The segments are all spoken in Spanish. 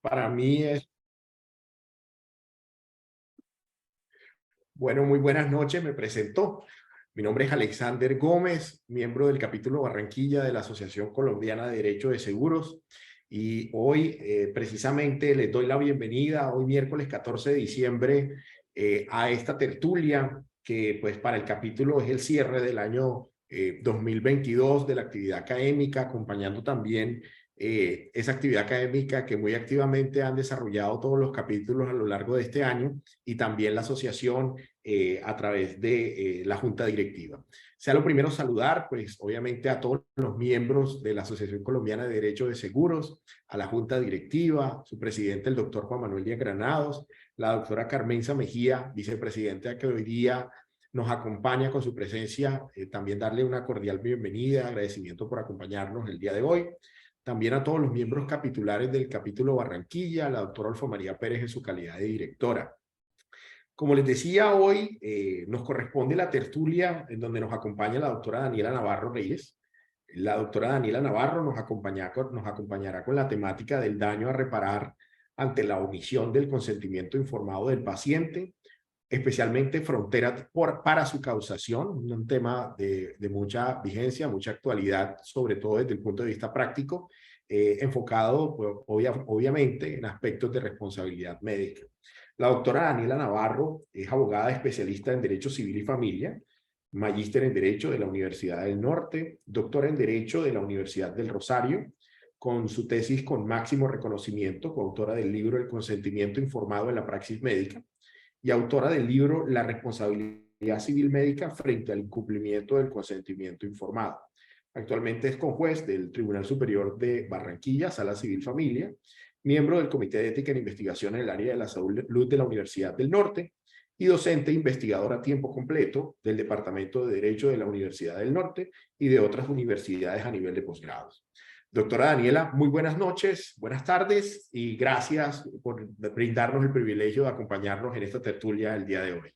Para mí es, bueno, muy buenas noches, me presento. Mi nombre es Alexander Gómez, miembro del capítulo Barranquilla de la Asociación Colombiana de Derecho de Seguros. Y hoy precisamente les doy la bienvenida, hoy miércoles 14 de diciembre, a esta tertulia que pues para el capítulo es el cierre del año 2022 de la actividad académica, acompañando también esa actividad académica que muy activamente han desarrollado todos los capítulos a lo largo de este año y también la asociación a través de la junta directiva. Sea lo primero saludar, pues obviamente a todos los miembros de la Asociación Colombiana de Derecho de Seguros, a la junta directiva, su presidente el doctor Juan Manuel Díaz Granados, la doctora Carmenza Mejía, vicepresidenta que hoy día nos acompaña con su presencia, también darle una cordial bienvenida, agradecimiento por acompañarnos el día de hoy. También a todos los miembros capitulares del capítulo Barranquilla, la doctora Olfa María Pérez en su calidad de directora. Como les decía, hoy nos corresponde la tertulia en donde nos acompaña la doctora Daniela Navarro Reyes. La doctora Daniela Navarro nos acompañará con la temática del daño a reparar ante la omisión del consentimiento informado del paciente, especialmente fronteras para su causación, un tema de mucha vigencia, mucha actualidad, sobre todo desde el punto de vista práctico, enfocado pues, obviamente en aspectos de responsabilidad médica. La doctora Daniela Navarro es abogada especialista en Derecho Civil y Familia, magíster en Derecho de la Universidad del Norte, doctora en Derecho de la Universidad del Rosario, con su tesis con máximo reconocimiento, coautora del libro El consentimiento informado en la praxis médica, y autora del libro La responsabilidad civil médica frente al incumplimiento del consentimiento informado. Actualmente es conjuez del Tribunal Superior de Barranquilla, Sala Civil Familia, miembro del Comité de Ética e Investigación en el área de la salud de la Universidad del Norte y docente e investigador a tiempo completo del Departamento de Derecho de la Universidad del Norte y de otras universidades a nivel de posgrados. Doctora Daniela, muy buenas noches, buenas tardes y gracias por brindarnos el privilegio de acompañarnos en esta tertulia el día de hoy.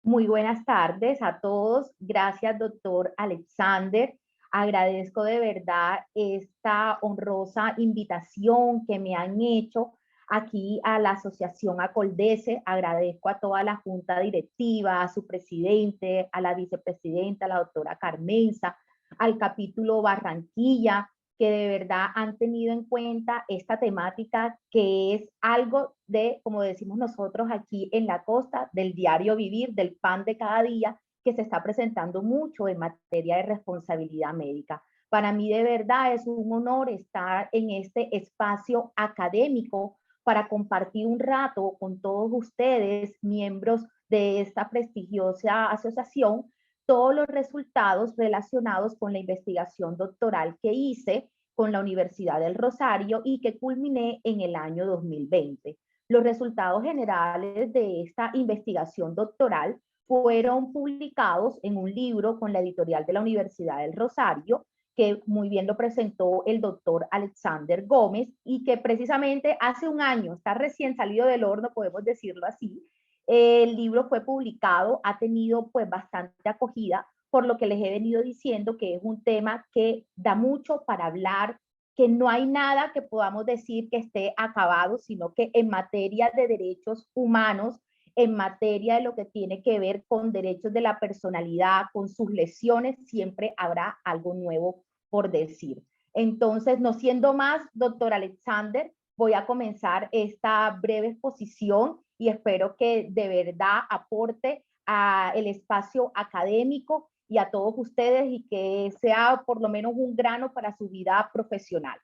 Muy buenas tardes a todos. Gracias, doctor Alexander. Agradezco de verdad esta honrosa invitación que me han hecho aquí a la Asociación Acoldese. Agradezco a toda la junta directiva, a su presidente, a la vicepresidenta, a la doctora Carmenza, al capítulo Barranquilla, que de verdad han tenido en cuenta esta temática que es algo de, como decimos nosotros aquí en la costa, del diario vivir, del pan de cada día, que se está presentando mucho en materia de responsabilidad médica. Para mí de verdad es un honor estar en este espacio académico para compartir un rato con todos ustedes, miembros de esta prestigiosa asociación, todos los resultados relacionados con la investigación doctoral que hice con la Universidad del Rosario y que culminé en el año 2020. Los resultados generales de esta investigación doctoral fueron publicados en un libro con la editorial de la Universidad del Rosario, que muy bien lo presentó el doctor Alexander Gómez y que precisamente hace un año, está recién salido del horno, podemos decirlo así. El libro fue publicado, ha tenido pues bastante acogida, por lo que les he venido diciendo que es un tema que da mucho para hablar, que no hay nada que podamos decir que esté acabado, sino que en materia de derechos humanos, en materia de lo que tiene que ver con derechos de la personalidad, con sus lesiones, siempre habrá algo nuevo por decir. Entonces, no siendo más, doctor Alexander, voy a comenzar esta breve exposición y espero que de verdad aporte al espacio académico y a todos ustedes y que sea por lo menos un grano para su vida profesional.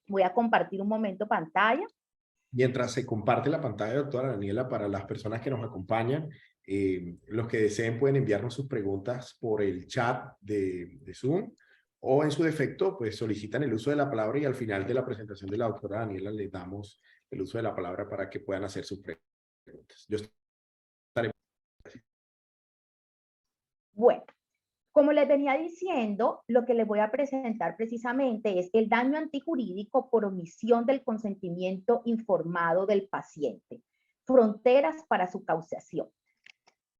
Voy a compartir un momento pantalla. Mientras se comparte la pantalla, doctora Daniela, para las personas que nos acompañan, los que deseen pueden enviarnos sus preguntas por el chat de Zoom o en su defecto, pues solicitan el uso de la palabra y al final de la presentación de la doctora Daniela les damos el uso de la palabra para que puedan hacer sus preguntas. Yo estaré... Bueno, como les venía diciendo, lo que les voy a presentar precisamente es el daño antijurídico por omisión del consentimiento informado del paciente, fronteras para su causación.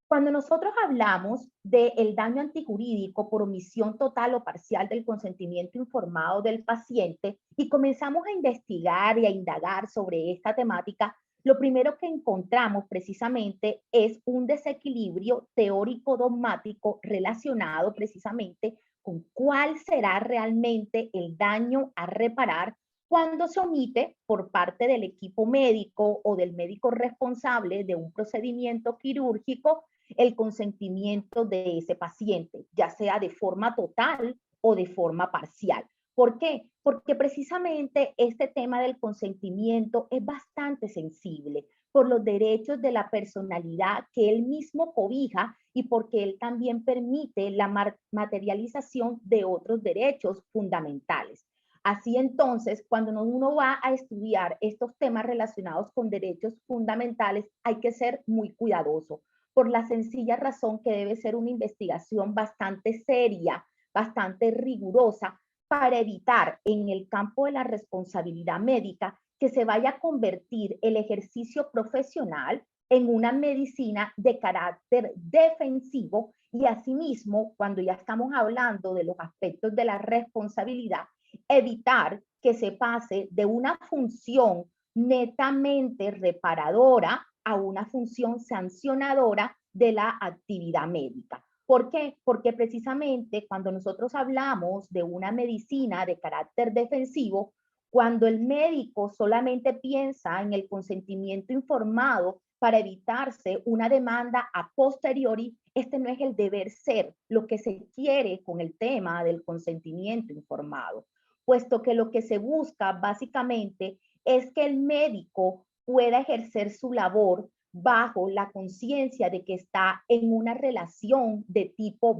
Cuando nosotros hablamos del daño antijurídico por omisión total o parcial del consentimiento informado del paciente y comenzamos a investigar y a indagar sobre esta temática, lo primero que encontramos precisamente es un desequilibrio teórico dogmático relacionado precisamente con cuál será realmente el daño a reparar cuando se omite por parte del equipo médico o del médico responsable de un procedimiento quirúrgico el consentimiento de ese paciente, ya sea de forma total o de forma parcial. ¿Por qué? Porque precisamente este tema del consentimiento es bastante sensible por los derechos de la personalidad que él mismo cobija y porque él también permite la materialización de otros derechos fundamentales. Así entonces, cuando uno va a estudiar estos temas relacionados con derechos fundamentales, hay que ser muy cuidadoso por la sencilla razón que debe ser una investigación bastante seria, bastante rigurosa, para evitar en el campo de la responsabilidad médica que se vaya a convertir el ejercicio profesional en una medicina de carácter defensivo y asimismo, cuando ya estamos hablando de los aspectos de la responsabilidad, evitar que se pase de una función netamente reparadora a una función sancionadora de la actividad médica. ¿Por qué? Porque precisamente cuando nosotros hablamos de una medicina de carácter defensivo, cuando el médico solamente piensa en el consentimiento informado para evitarse una demanda a posteriori, este no es el deber ser, lo que se quiere con el tema del consentimiento informado, puesto que lo que se busca básicamente es que el médico pueda ejercer su labor bajo la conciencia de que está en una relación de tipo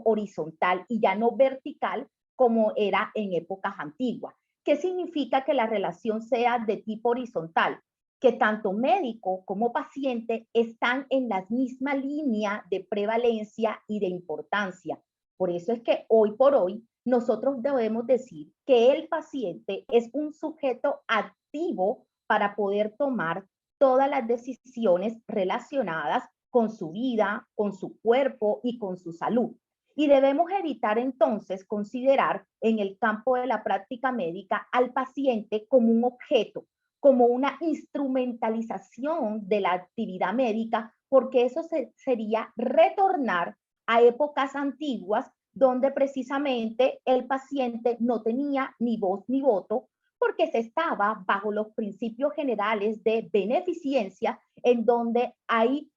horizontal y ya no vertical como era en épocas antiguas. ¿Qué significa que la relación sea de tipo horizontal? Que tanto médico como paciente están en la misma línea de prevalencia y de importancia. Por eso es que hoy por hoy nosotros debemos decir que el paciente es un sujeto activo para poder tomar todas las decisiones relacionadas con su vida, con su cuerpo y con su salud. Y debemos evitar entonces considerar en el campo de la práctica médica al paciente como un objeto, como una instrumentalización de la actividad médica, porque eso sería retornar a épocas antiguas donde precisamente el paciente no tenía ni voz ni voto, porque se estaba bajo los principios generales de beneficencia, en donde hay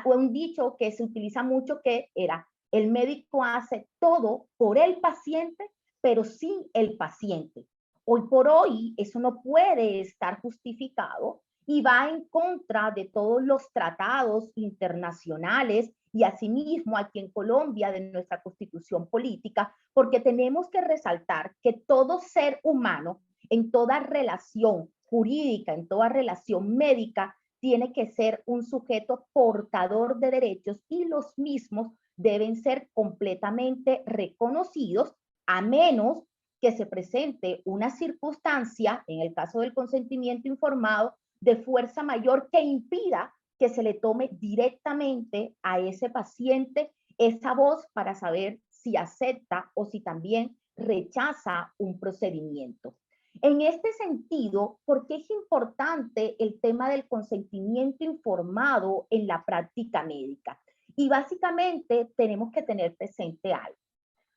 un dicho que se utiliza mucho que era, el médico hace todo por el paciente, pero sin el paciente. Hoy por hoy eso no puede estar justificado y va en contra de todos los tratados internacionales y asimismo aquí en Colombia de nuestra constitución política, porque tenemos que resaltar que todo ser humano en toda relación jurídica, en toda relación médica, tiene que ser un sujeto portador de derechos y los mismos deben ser completamente reconocidos a menos que se presente una circunstancia, en el caso del consentimiento informado, de fuerza mayor que impida que se le tome directamente a ese paciente esa voz para saber si acepta o si también rechaza un procedimiento. En este sentido, ¿por qué es importante el tema del consentimiento informado en la práctica médica? Y básicamente tenemos que tener presente algo.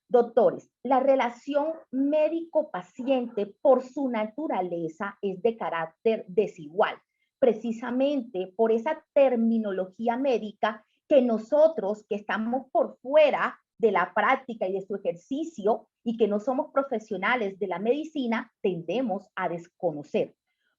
Doctores, la relación médico-paciente por su naturaleza es de carácter desigual, precisamente por esa terminología médica que nosotros que estamos por fuera de la práctica y de su ejercicio y que no somos profesionales de la medicina tendemos a desconocer.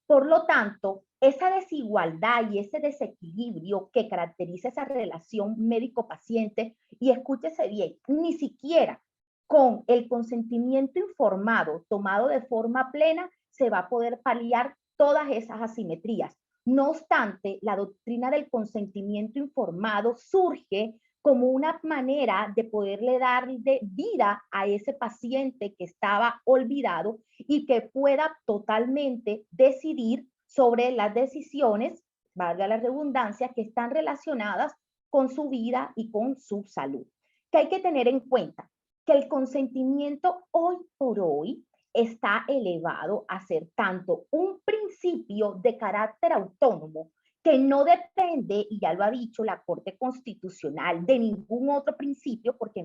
Por lo tanto, esa desigualdad y ese desequilibrio que caracteriza esa relación médico-paciente, y escúchese bien, ni siquiera con el consentimiento informado tomado de forma plena se va a poder paliar todas esas asimetrías. No obstante, la doctrina del consentimiento informado surge como una manera de poderle dar vida a ese paciente que estaba olvidado y que pueda totalmente decidir sobre las decisiones valga la redundancia, que están relacionadas con su vida y con su salud. Que hay que tener en cuenta que el consentimiento hoy por hoy está elevado a ser tanto un principio de carácter autónomo que no depende, y ya lo ha dicho la Corte Constitucional, de ningún otro principio, porque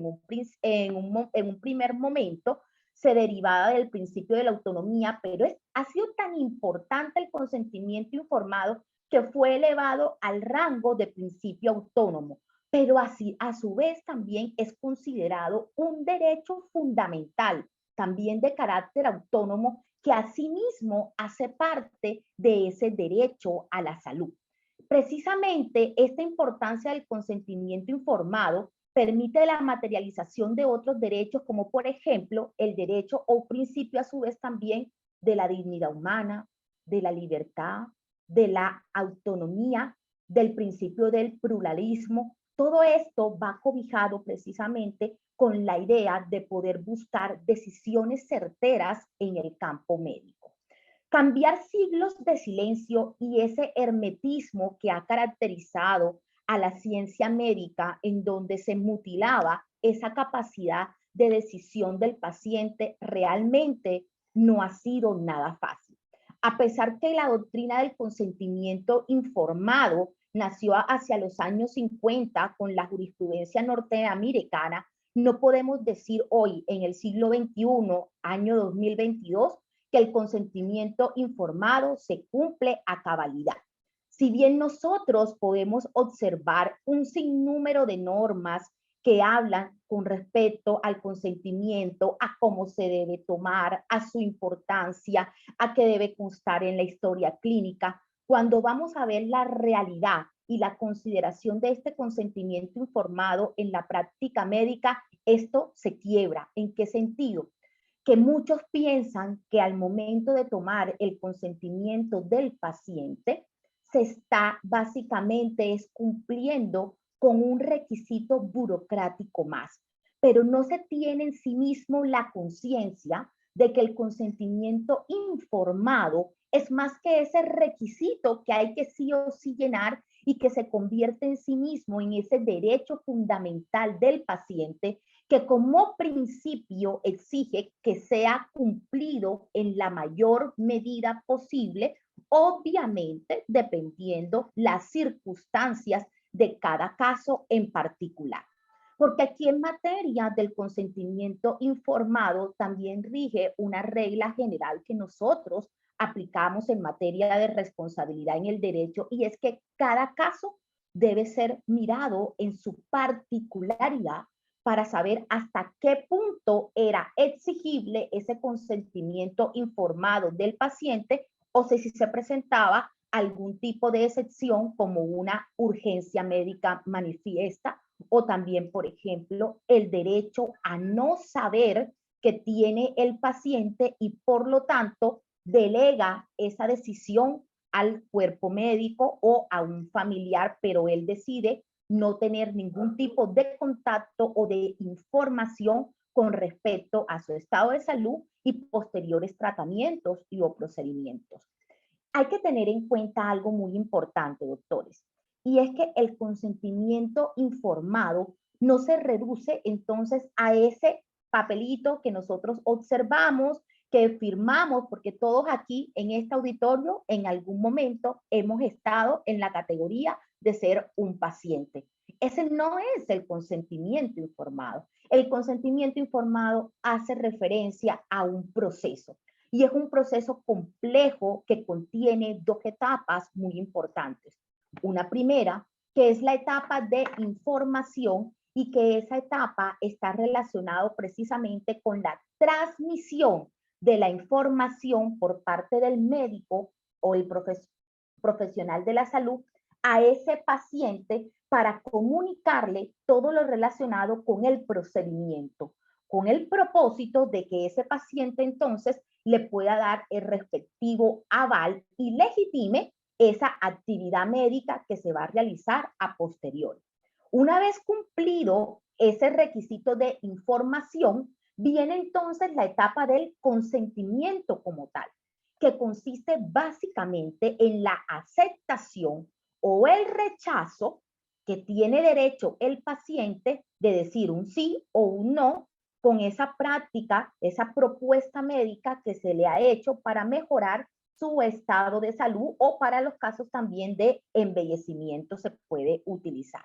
en un primer momento se derivaba del principio de la autonomía, pero ha sido tan importante el consentimiento informado que fue elevado al rango de principio autónomo, pero así a su vez también es considerado un derecho fundamental, también de carácter autónomo, que asimismo hace parte de ese derecho a la salud. Precisamente esta importancia del consentimiento informado permite la materialización de otros derechos, como por ejemplo el derecho o principio a su vez también de la dignidad humana, de la libertad, de la autonomía, del principio del pluralismo. Todo esto va cobijado precisamente con la idea de poder buscar decisiones certeras en el campo médico. Cambiar siglos de silencio y ese hermetismo que ha caracterizado a la ciencia médica, en donde se mutilaba esa capacidad de decisión del paciente, realmente no ha sido nada fácil. A pesar que la doctrina del consentimiento informado nació hacia los años 50 con la jurisprudencia norteamericana, no podemos decir hoy, en el siglo XXI, año 2022, que el consentimiento informado se cumple a cabalidad. Si bien nosotros podemos observar un sinnúmero de normas que hablan con respecto al consentimiento, a cómo se debe tomar, a su importancia, a qué debe constar en la historia clínica, cuando vamos a ver la realidad y la consideración de este consentimiento informado en la práctica médica, esto se quiebra. ¿En qué sentido? Que muchos piensan que al momento de tomar el consentimiento del paciente, se está básicamente cumpliendo con un requisito burocrático más, pero no se tiene en sí mismo la conciencia de que el consentimiento informado es más que ese requisito que hay que sí o sí llenar y que se convierte en sí mismo en ese derecho fundamental del paciente, que como principio exige que sea cumplido en la mayor medida posible, obviamente dependiendo las circunstancias de cada caso en particular. Porque aquí en materia del consentimiento informado también rige una regla general que nosotros aplicamos en materia de responsabilidad en el derecho, y es que cada caso debe ser mirado en su particularidad para saber hasta qué punto era exigible ese consentimiento informado del paciente, o si se presentaba algún tipo de excepción como una urgencia médica manifiesta, o también, por ejemplo, el derecho a no saber que tiene el paciente y por lo tanto delega esa decisión al cuerpo médico o a un familiar, pero él decide no tener ningún tipo de contacto o de información con respecto a su estado de salud y posteriores tratamientos y o procedimientos. Hay que tener en cuenta algo muy importante, doctores, y es que el consentimiento informado no se reduce entonces a ese papelito que nosotros observamos, que firmamos, porque todos aquí en este auditorio en algún momento hemos estado en la categoría de ser un paciente. Ese no es el consentimiento informado. El consentimiento informado hace referencia a un proceso, y es un proceso complejo que contiene dos etapas muy importantes. Una primera, que es la etapa de información, y que esa etapa está relacionada precisamente con la transmisión de la información por parte del médico o el profesional de la salud a ese paciente para comunicarle todo lo relacionado con el procedimiento, con el propósito de que ese paciente entonces le pueda dar el respectivo aval y legitime esa actividad médica que se va a realizar a posteriori. Una vez cumplido ese requisito de información, viene entonces la etapa del consentimiento como tal, que consiste básicamente en la aceptación o el rechazo que tiene derecho el paciente de decir un sí o un no con esa práctica, esa propuesta médica que se le ha hecho para mejorar su estado de salud, o para los casos también de embellecimiento se puede utilizar.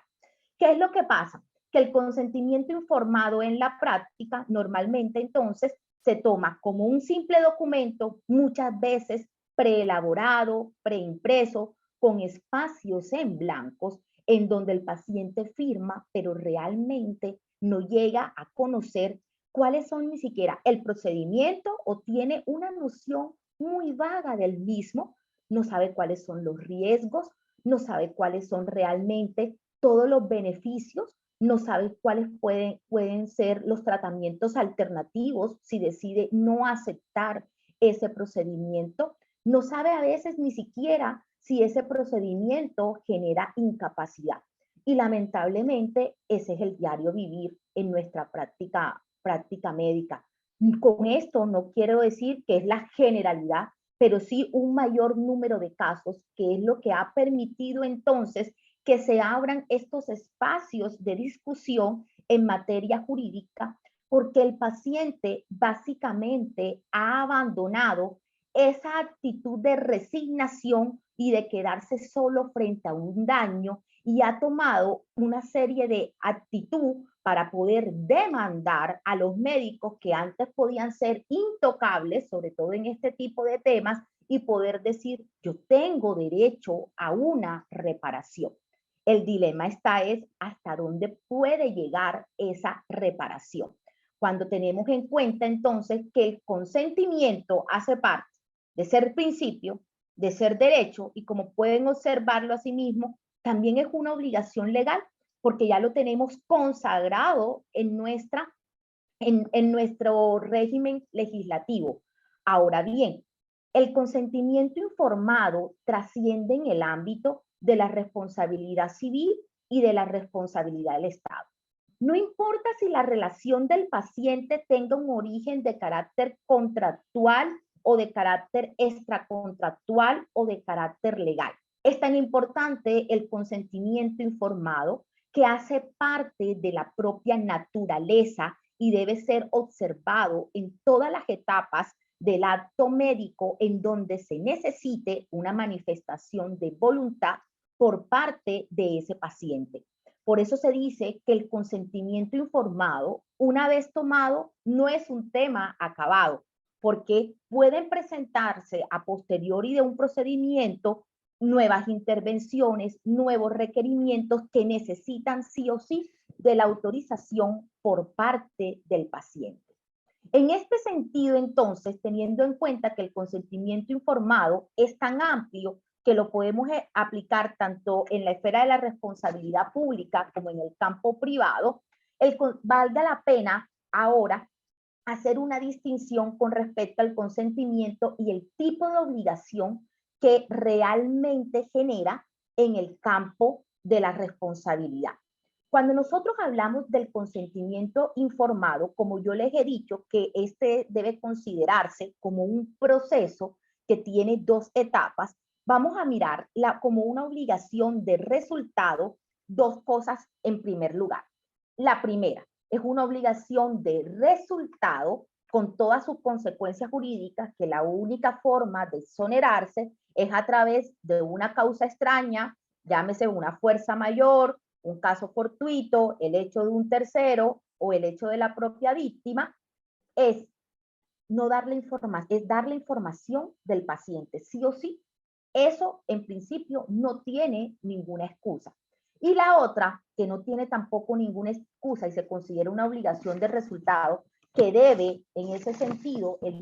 ¿Qué es lo que pasa? Que el consentimiento informado en la práctica normalmente entonces se toma como un simple documento, muchas veces preelaborado, preimpreso, con espacios en blancos, en donde el paciente firma, pero realmente no llega a conocer cuáles son ni siquiera el procedimiento, o tiene una noción muy vaga del mismo, no sabe cuáles son los riesgos, no sabe cuáles son realmente todos los beneficios, no sabe cuáles pueden ser los tratamientos alternativos si decide no aceptar ese procedimiento, no sabe a veces ni siquiera si ese procedimiento genera incapacidad. Y lamentablemente ese es el diario vivir en nuestra práctica médica. Con esto no quiero decir que es la generalidad, pero sí un mayor número de casos, que es lo que ha permitido entonces que se abran estos espacios de discusión en materia jurídica, porque el paciente básicamente ha abandonado esa actitud de resignación y de quedarse solo frente a un daño, y ha tomado una serie de actitud para poder demandar a los médicos que antes podían ser intocables, sobre todo en este tipo de temas, y poder decir, yo tengo derecho a una reparación. El dilema es hasta dónde puede llegar esa reparación. Cuando tenemos en cuenta entonces que el consentimiento hace parte de ser principio, de ser derecho, y como pueden observarlo asimismo, también es una obligación legal, porque ya lo tenemos consagrado en nuestro régimen legislativo. Ahora bien, el consentimiento informado trasciende en el ámbito de la responsabilidad civil y de la responsabilidad del Estado. No importa si la relación del paciente tenga un origen de carácter contractual o de carácter extracontractual o de carácter legal. Es tan importante el consentimiento informado, que hace parte de la propia naturaleza y debe ser observado en todas las etapas del acto médico en donde se necesite una manifestación de voluntad por parte de ese paciente. Por eso se dice que el consentimiento informado, una vez tomado, no es un tema acabado, porque pueden presentarse a posteriori de un procedimiento nuevas intervenciones, nuevos requerimientos que necesitan sí o sí de la autorización por parte del paciente. En este sentido, entonces, teniendo en cuenta que el consentimiento informado es tan amplio que lo podemos aplicar tanto en la esfera de la responsabilidad pública como en el campo privado, valga la pena ahora hacer una distinción con respecto al consentimiento y el tipo de obligación que realmente genera en el campo de la responsabilidad. Cuando nosotros hablamos del consentimiento informado, como yo les he dicho, que este debe considerarse como un proceso que tiene dos etapas, vamos a mirar como una obligación de resultado, dos cosas en primer lugar. La primera es una obligación de resultado con todas sus consecuencias jurídicas, que la única forma de exonerarse es a través de una causa extraña, llámese una fuerza mayor, un caso fortuito, el hecho de un tercero o el hecho de la propia víctima, es no darle información, es darle información del paciente, sí o sí. Eso en principio no tiene ninguna excusa. Y la otra, que no tiene tampoco ninguna excusa y se considera una obligación de resultado, que debe en ese sentido el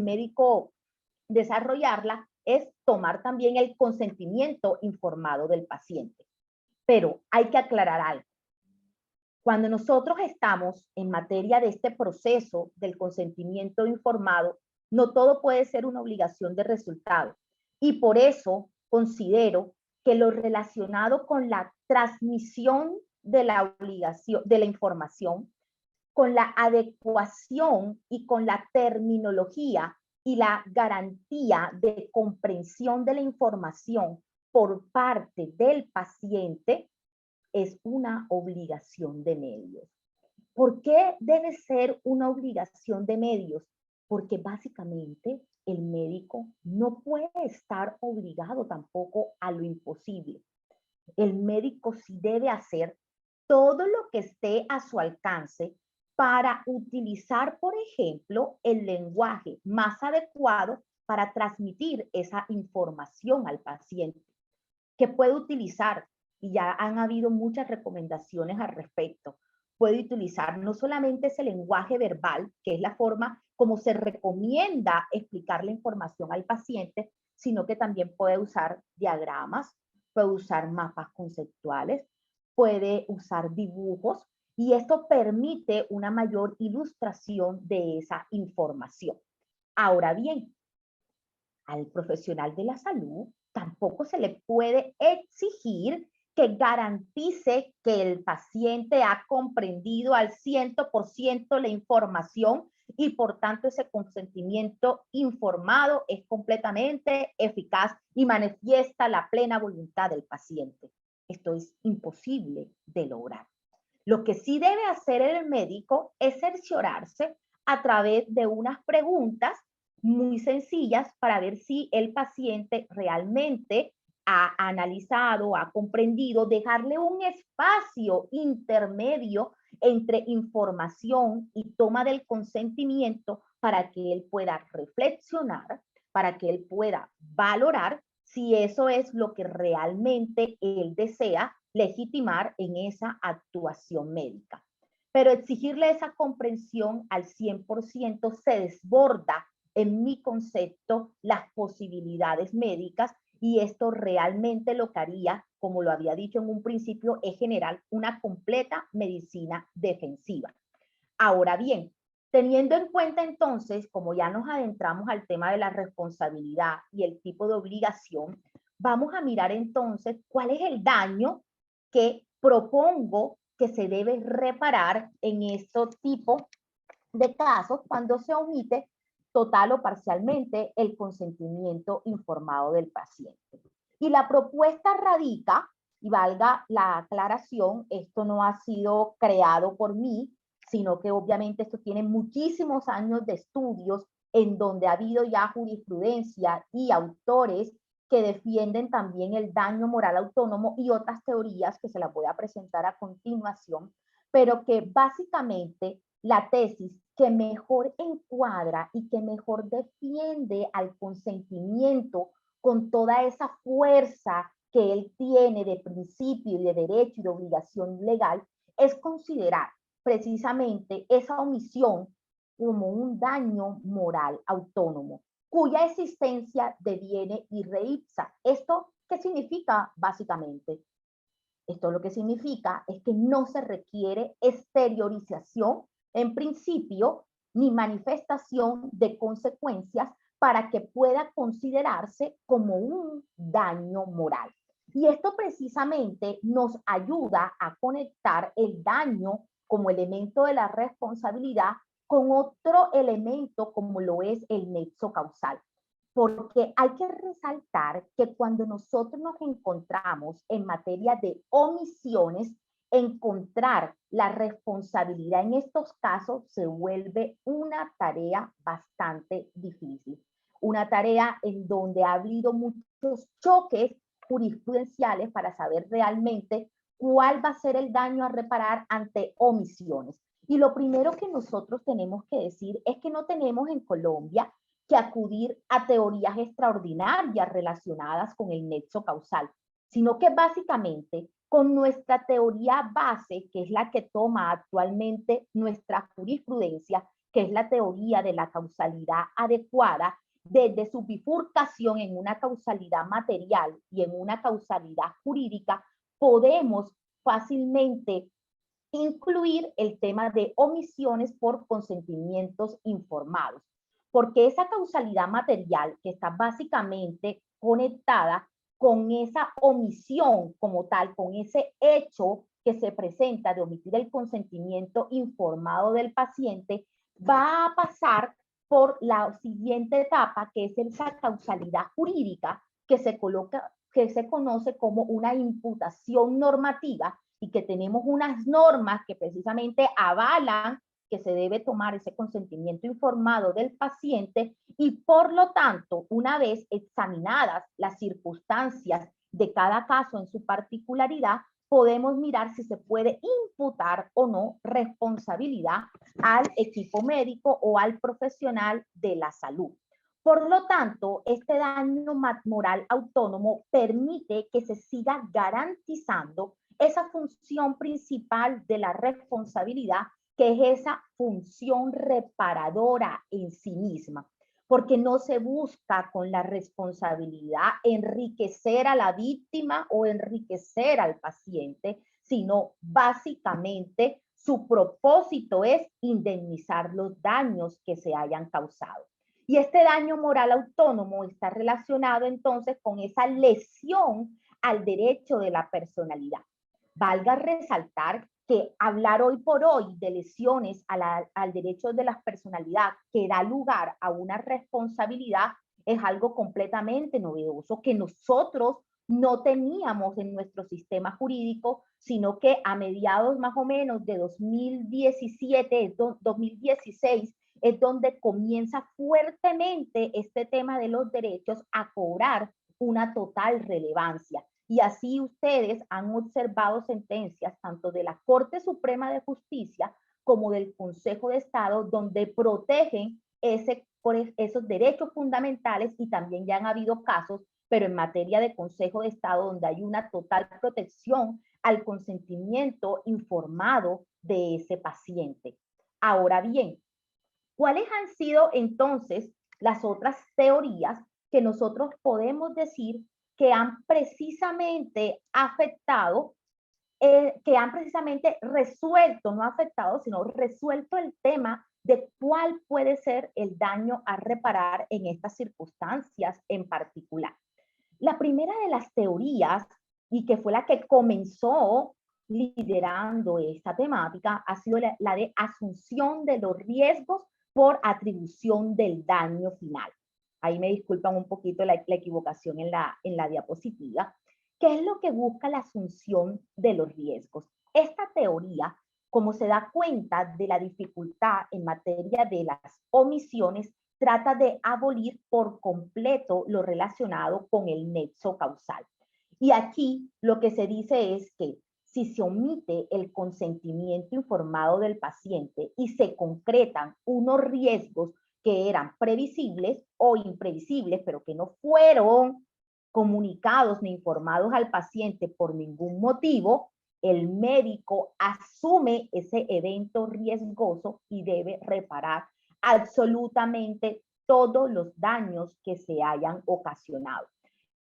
médico desarrollarla, es tomar también el consentimiento informado del paciente. Pero hay que aclarar algo. Cuando nosotros estamos en materia de este proceso del consentimiento informado, no todo puede ser una obligación de resultado. Y por eso considero que lo relacionado con la transmisión de la obligación, de la información, con la adecuación y con la terminología y la garantía de comprensión de la información por parte del paciente es una obligación de medios. ¿Por qué debe ser una obligación de medios? Porque básicamente el médico no puede estar obligado tampoco a lo imposible. El médico sí debe hacer todo lo que esté a su alcance para utilizar, por ejemplo, el lenguaje más adecuado para transmitir esa información al paciente. ¿Qué puede utilizar? Y ya han habido muchas recomendaciones al respecto. Puede utilizar no solamente ese lenguaje verbal, que es la forma como se recomienda explicar la información al paciente, sino que también puede usar diagramas, puede usar mapas conceptuales, puede usar dibujos, y esto permite una mayor ilustración de esa información. Ahora bien, al profesional de la salud tampoco se le puede exigir que garantice que el paciente ha comprendido al 100% la información y por tanto ese consentimiento informado es completamente eficaz y manifiesta la plena voluntad del paciente. Esto es imposible de lograr. Lo que sí debe hacer el médico es cerciorarse a través de unas preguntas muy sencillas para ver si el paciente realmente ha analizado, ha comprendido, dejarle un espacio intermedio entre información y toma del consentimiento para que él pueda reflexionar, para que él pueda valorar si eso es lo que realmente él desea legitimar en esa actuación médica. Pero exigirle esa comprensión al 100% se desborda, en mi concepto, las posibilidades médicas, y esto realmente lo que haría, como lo había dicho en un principio, es generar una completa medicina defensiva. Ahora bien, teniendo en cuenta entonces, como ya nos adentramos al tema de la responsabilidad y el tipo de obligación, vamos a mirar entonces cuál es el daño que propongo que se debe reparar en estos tipos de casos cuando se omite total o parcialmente el consentimiento informado del paciente. Y la propuesta radica, y valga la aclaración, esto no ha sido creado por mí, sino que obviamente esto tiene muchísimos años de estudios en donde ha habido ya jurisprudencia y autores que defienden también el daño moral autónomo y otras teorías que se las voy a presentar a continuación, pero que básicamente la tesis que mejor encuadra y que mejor defiende al consentimiento con toda esa fuerza que él tiene de principio y de derecho y de obligación legal, es considerar precisamente esa omisión como un daño moral autónomo, cuya existencia deviene irreipsa. ¿Esto qué significa básicamente? Esto lo que significa es que no se requiere exteriorización en principio ni manifestación de consecuencias para que pueda considerarse como un daño moral. Y esto precisamente nos ayuda a conectar el daño como elemento de la responsabilidad con otro elemento como lo es el nexo causal. Porque hay que resaltar que cuando nosotros nos encontramos en materia de omisiones, encontrar la responsabilidad en estos casos se vuelve una tarea bastante difícil. Una tarea en donde ha habido muchos choques jurisprudenciales para saber realmente cuál va a ser el daño a reparar ante omisiones. Y lo primero que nosotros tenemos que decir es que no tenemos en Colombia que acudir a teorías extraordinarias relacionadas con el nexo causal, sino que básicamente con nuestra teoría base, que es la que toma actualmente nuestra jurisprudencia, que es la teoría de la causalidad adecuada, desde su bifurcación en una causalidad material y en una causalidad jurídica, podemos fácilmente incluir el tema de omisiones por consentimientos informados, porque esa causalidad material que está básicamente conectada con esa omisión como tal, con ese hecho que se presenta de omitir el consentimiento informado del paciente, va a pasar por la siguiente etapa, que es esa causalidad jurídica que se coloca que se conoce como una imputación normativa y que tenemos unas normas que precisamente avalan que se debe tomar ese consentimiento informado del paciente y por lo tanto, una vez examinadas las circunstancias de cada caso en su particularidad, podemos mirar si se puede imputar o no responsabilidad al equipo médico o al profesional de la salud. Por lo tanto, este daño moral autónomo permite que se siga garantizando esa función principal de la responsabilidad, que es esa función reparadora en sí misma, porque no se busca con la responsabilidad enriquecer a la víctima o enriquecer al paciente, sino básicamente su propósito es indemnizar los daños que se hayan causado. Y este daño moral autónomo está relacionado entonces con esa lesión al derecho de la personalidad. Valga resaltar que hablar hoy por hoy de lesiones al derecho de la personalidad que da lugar a una responsabilidad es algo completamente novedoso que nosotros no teníamos en nuestro sistema jurídico, sino que a mediados más o menos de 2017, 2016, es donde comienza fuertemente este tema de los derechos a cobrar una total relevancia. Y así ustedes han observado sentencias tanto de la Corte Suprema de Justicia como del Consejo de Estado, donde protegen esos derechos fundamentales, y también ya han habido casos, pero en materia de Consejo de Estado, donde hay una total protección al consentimiento informado de ese paciente. Ahora bien, ¿cuáles han sido entonces las otras teorías que nosotros podemos decir que han precisamente afectado, que han precisamente resuelto, no afectado, sino resuelto el tema de cuál puede ser el daño a reparar en estas circunstancias en particular? La primera de las teorías, y que fue la que comenzó liderando esta temática, ha sido la de asunción de los riesgos por atribución del daño final. Ahí me disculpan un poquito la equivocación en la diapositiva. ¿Qué es lo que busca la asunción de los riesgos? Esta teoría, como se da cuenta de la dificultad en materia de las omisiones, trata de abolir por completo lo relacionado con el nexo causal. Y aquí lo que se dice es que si se omite el consentimiento informado del paciente y se concretan unos riesgos que eran previsibles o imprevisibles, pero que no fueron comunicados ni informados al paciente por ningún motivo, el médico asume ese evento riesgoso y debe reparar absolutamente todos los daños que se hayan ocasionado.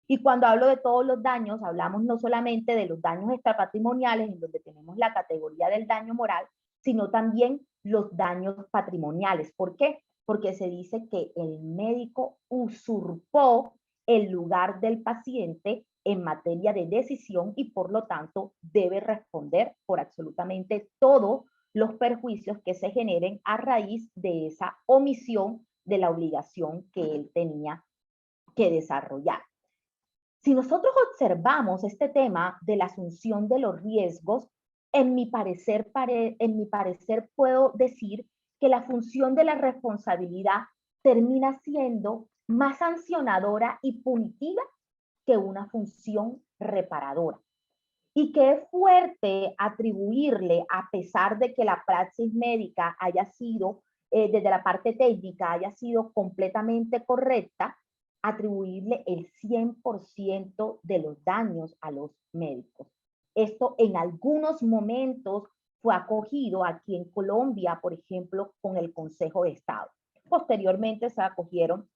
Y cuando hablo de todos los daños, hablamos no solamente de los daños extrapatrimoniales, en donde tenemos la categoría del daño moral, sino también los daños patrimoniales. ¿Por qué? Porque se dice que el médico usurpó el lugar del paciente en materia de decisión y por lo tanto debe responder por absolutamente todos los perjuicios que se generen a raíz de esa omisión de la obligación que él tenía que desarrollar. Si nosotros observamos este tema de la asunción de los riesgos, en mi parecer puedo decir que la función de la responsabilidad termina siendo más sancionadora y punitiva que una función reparadora. Y que es fuerte atribuirle, a pesar de que la praxis médica haya sido, desde la parte técnica, haya sido completamente correcta, atribuirle el 100% de los daños a los médicos. Esto en algunos momentos fue acogido aquí en Colombia, por ejemplo, con el Consejo de Estado. Posteriormente se acogieron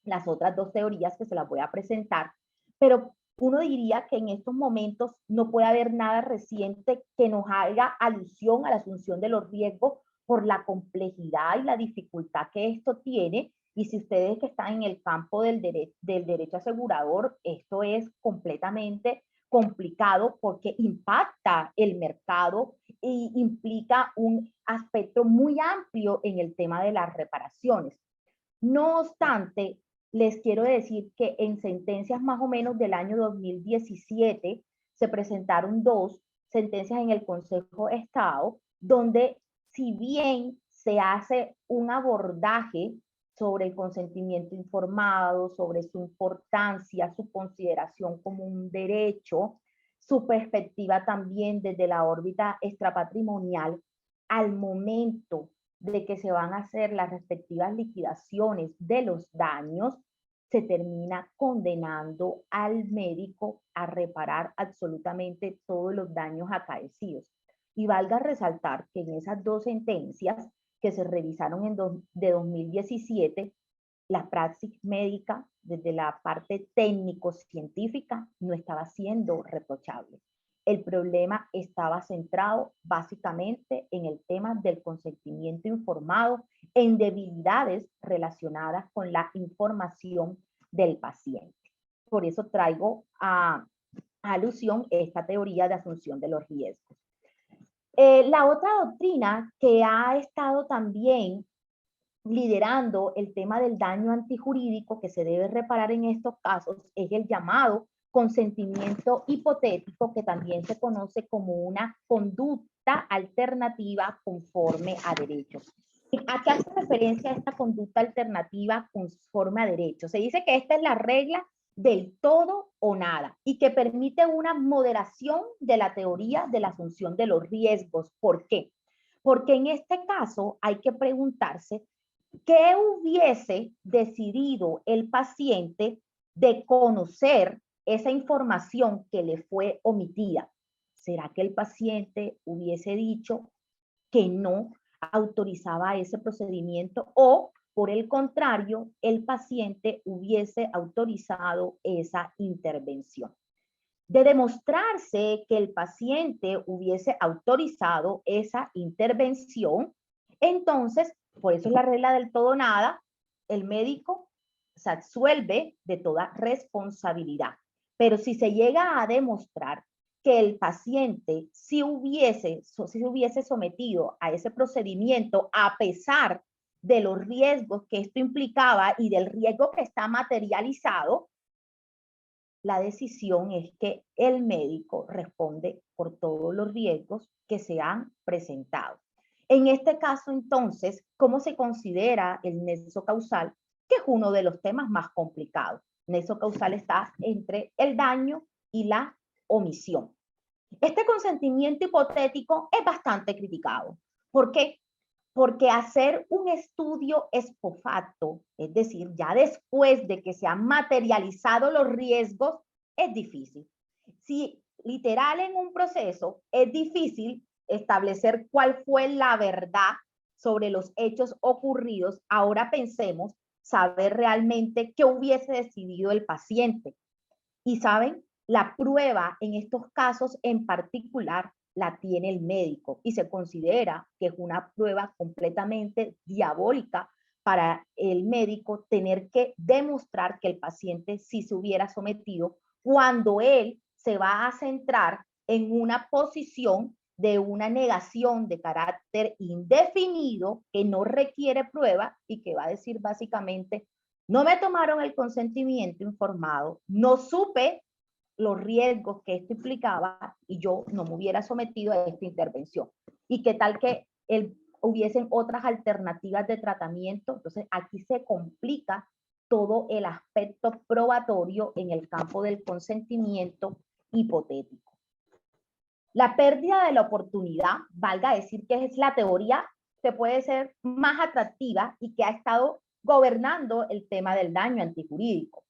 las otras dos teorías que se las voy a presentar, pero uno diría que en estos momentos no puede haber nada reciente que nos haga alusión a la asunción de los riesgos por la complejidad y la dificultad que esto tiene. Y si ustedes que están en el campo del derecho asegurador, esto es completamente complicado porque impacta el mercado y implica un aspecto muy amplio en el tema de las reparaciones. No obstante, les quiero decir que en sentencias más o menos del año 2017 se presentaron dos sentencias en el Consejo de Estado, donde si bien se hace un abordaje sobre el consentimiento informado, sobre su importancia, su consideración como un derecho, su perspectiva también desde la órbita extrapatrimonial, al momento de que se van a hacer las respectivas liquidaciones de los daños, se termina condenando al médico a reparar absolutamente todos los daños acaecidos. Y valga resaltar que en esas dos sentencias que se revisaron de 2017, la praxis médica desde la parte técnico-científica no estaba siendo reprochable. El problema estaba centrado básicamente en el tema del consentimiento informado, en debilidades relacionadas con la información del paciente. Por eso traigo a alusión esta teoría de asunción de los riesgos. La otra doctrina que ha estado también liderando el tema del daño antijurídico que se debe reparar en estos casos es el llamado consentimiento hipotético, que también se conoce como una conducta alternativa conforme a derecho. ¿A qué hace referencia esta conducta alternativa conforme a derecho? Se dice que esta es la regla del todo o nada y que permite una moderación de la teoría de la asunción de los riesgos. ¿Por qué? Porque en este caso hay que preguntarse qué hubiese decidido el paciente de conocer esa información que le fue omitida. ¿Será que el paciente hubiese dicho que no autorizaba ese procedimiento o, por el contrario, el paciente hubiese autorizado esa intervención? De demostrarse que el paciente hubiese autorizado esa intervención, entonces, por eso es la regla del todo nada, el médico se absuelve de toda responsabilidad. Pero si se llega a demostrar que el paciente si hubiese sometido a ese procedimiento a pesar de los riesgos que esto implicaba y del riesgo que está materializado, la decisión es que el médico responde por todos los riesgos que se han presentado. En este caso, entonces, ¿cómo se considera el nexo causal? Que es uno de los temas más complicados. Nexo causal está entre el daño y la omisión. Este consentimiento hipotético es bastante criticado. ¿Por qué? Porque hacer un estudio ex facto, es decir, ya después de que se han materializado los riesgos, es difícil. Si literal en un proceso es difícil establecer cuál fue la verdad sobre los hechos ocurridos, ahora pensemos saber realmente qué hubiese decidido el paciente. Y saben, la prueba en estos casos en particular la tiene el médico y se considera que es una prueba completamente diabólica para el médico tener que demostrar que el paciente sí se hubiera sometido cuando él se va a centrar en una posición de una negación de carácter indefinido que no requiere prueba y que va a decir básicamente: no me tomaron el consentimiento informado, no supe los riesgos que esto implicaba y yo no me hubiera sometido a esta intervención. ¿Y qué tal que hubiesen otras alternativas de tratamiento? Entonces aquí se complica todo el aspecto probatorio en el campo del consentimiento hipotético. La pérdida de la oportunidad, valga decir que es la teoría que puede ser más atractiva y que ha estado gobernando el tema del daño antijurídico.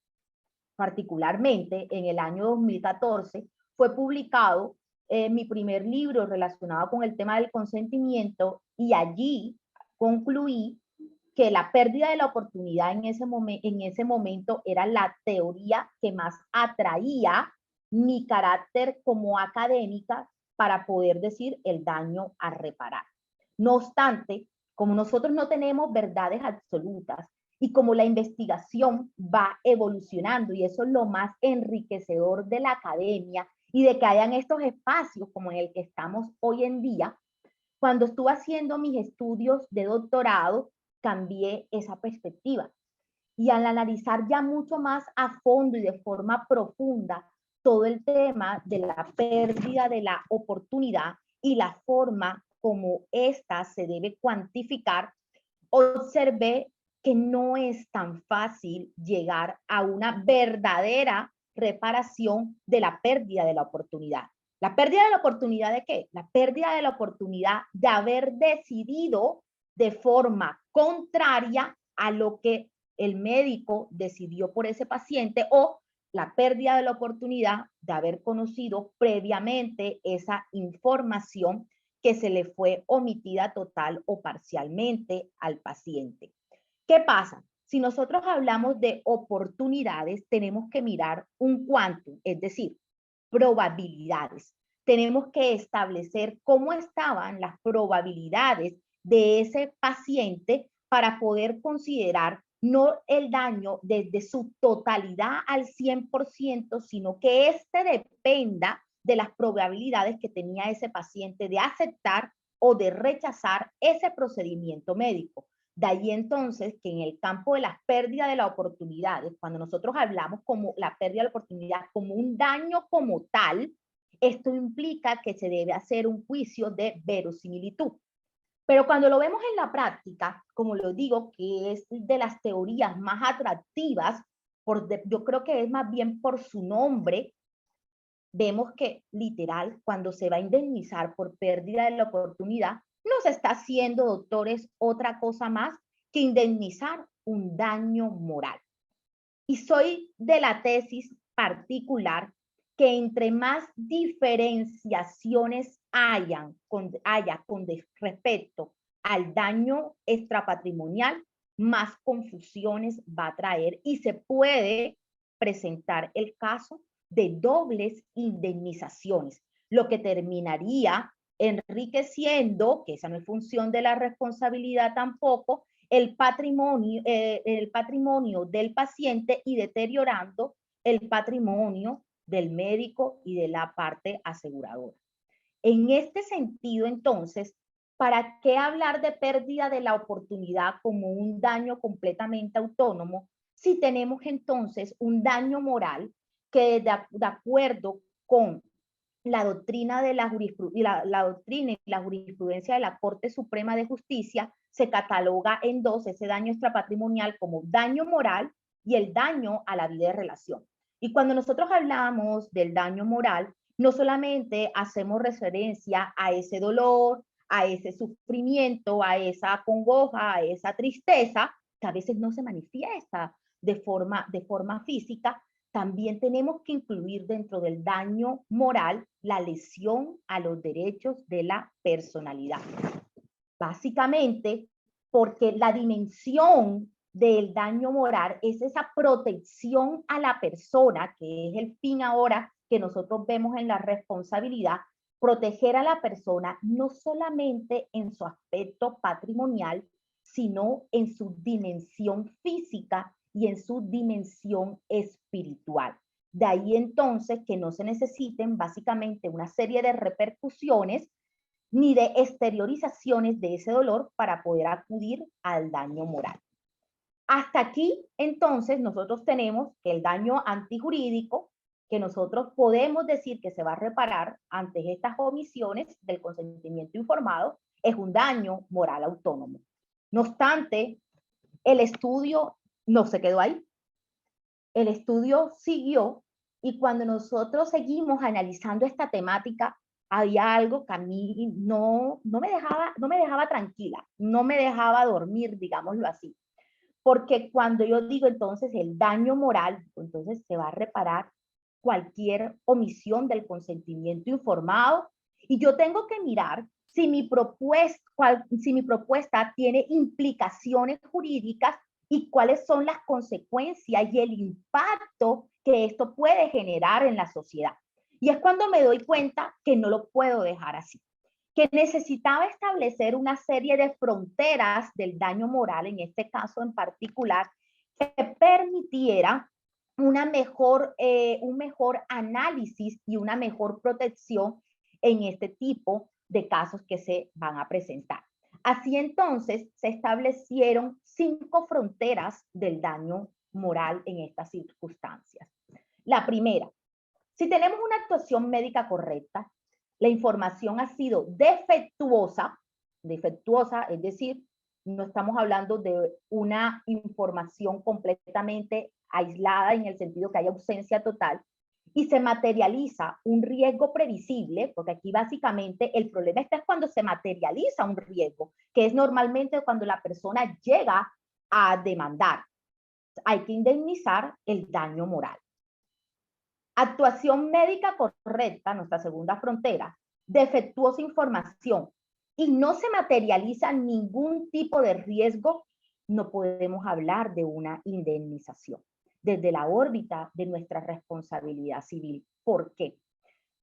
Particularmente en el año 2014 fue publicado mi primer libro relacionado con el tema del consentimiento y allí concluí que la pérdida de la oportunidad en ese momento era la teoría que más atraía mi carácter como académica para poder decir el daño a reparar. No obstante, como nosotros no tenemos verdades absolutas y como la investigación va evolucionando, y eso es lo más enriquecedor de la academia y de que hayan estos espacios como en el que estamos hoy en día, cuando estuve haciendo mis estudios de doctorado, cambié esa perspectiva. y al analizar ya mucho más a fondo y de forma profunda todo el tema de la pérdida de la oportunidad y la forma como ésta se debe cuantificar, observé que no es tan fácil llegar a una verdadera reparación de la pérdida de la oportunidad. ¿La pérdida de la oportunidad de qué? La pérdida de la oportunidad de haber decidido de forma contraria a lo que el médico decidió por ese paciente, o la pérdida de la oportunidad de haber conocido previamente esa información que se le fue omitida total o parcialmente al paciente. ¿Qué pasa? Si nosotros hablamos de oportunidades, tenemos que mirar un quantum, es decir, probabilidades. Tenemos que establecer cómo estaban las probabilidades de ese paciente para poder considerar no el daño desde su totalidad al 100%, sino que este dependa de las probabilidades que tenía ese paciente de aceptar o de rechazar ese procedimiento médico. De ahí entonces que en el campo de las pérdidas de las oportunidades, cuando nosotros hablamos como la pérdida de la oportunidad como un daño como tal, esto implica que se debe hacer un juicio de verosimilitud. Pero cuando lo vemos en la práctica, como lo digo, que es de las teorías más atractivas, yo creo que es más bien por su nombre, vemos que literal, cuando se va a indemnizar por pérdida de la oportunidad, no se está haciendo, doctores, otra cosa más que indemnizar un daño moral. Y soy de la tesis particular que entre más diferenciaciones haya con respecto al daño extrapatrimonial, más confusiones va a traer y se puede presentar el caso de dobles indemnizaciones, lo que terminaría enriqueciendo, que esa no es función de la responsabilidad tampoco, el patrimonio del paciente y deteriorando el patrimonio del médico y de la parte aseguradora. En este sentido, entonces, ¿para qué hablar de pérdida de la oportunidad como un daño completamente autónomo si tenemos entonces un daño moral que de acuerdo con la doctrina de la doctrina y la jurisprudencia de la Corte Suprema de Justicia se cataloga en dos, ese daño extrapatrimonial como daño moral y el daño a la vida de relación? Y cuando nosotros hablamos del daño moral, no solamente hacemos referencia a ese dolor, a ese sufrimiento, a esa congoja, a esa tristeza, que a veces no se manifiesta de forma física, también tenemos que incluir dentro del daño moral la lesión a los derechos de la personalidad. Básicamente, porque la dimensión del daño moral es esa protección a la persona, que es el fin ahora que nosotros vemos en la responsabilidad, proteger a la persona no solamente en su aspecto patrimonial, sino en su dimensión física y en su dimensión espiritual. De ahí entonces que no se necesiten básicamente una serie de repercusiones ni de exteriorizaciones de ese dolor para poder acudir al daño moral. Hasta aquí, entonces, nosotros tenemos que el daño antijurídico, que nosotros podemos decir que se va a reparar ante estas omisiones del consentimiento informado, es un daño moral autónomo. No obstante, el estudio no se quedó ahí. El estudio siguió y cuando nosotros seguimos analizando esta temática, había algo que a mí no me dejaba tranquila, no me dejaba dormir, digámoslo así. Porque cuando yo digo entonces el daño moral, entonces se va a reparar cualquier omisión del consentimiento informado y yo tengo que mirar si mi propuesta tiene implicaciones jurídicas y cuáles son las consecuencias y el impacto que esto puede generar en la sociedad. Y es cuando me doy cuenta que no lo puedo dejar así, que necesitaba establecer una serie de fronteras del daño moral, en este caso en particular, que permitiera un mejor análisis y una mejor protección en este tipo de casos que se van a presentar. Así entonces se establecieron 5 fronteras del daño moral en estas circunstancias. La primera, si tenemos una actuación médica correcta, la información ha sido defectuosa, es decir, no estamos hablando de una información completamente aislada en el sentido que hay ausencia total, y se materializa un riesgo previsible, porque aquí básicamente el problema está cuando se materializa un riesgo, que es normalmente cuando la persona llega a demandar. Hay que indemnizar el daño moral. Actuación médica correcta, nuestra segunda frontera, defectuosa información y no se materializa ningún tipo de riesgo, no podemos hablar de una indemnización desde la órbita de nuestra responsabilidad civil. ¿Por qué?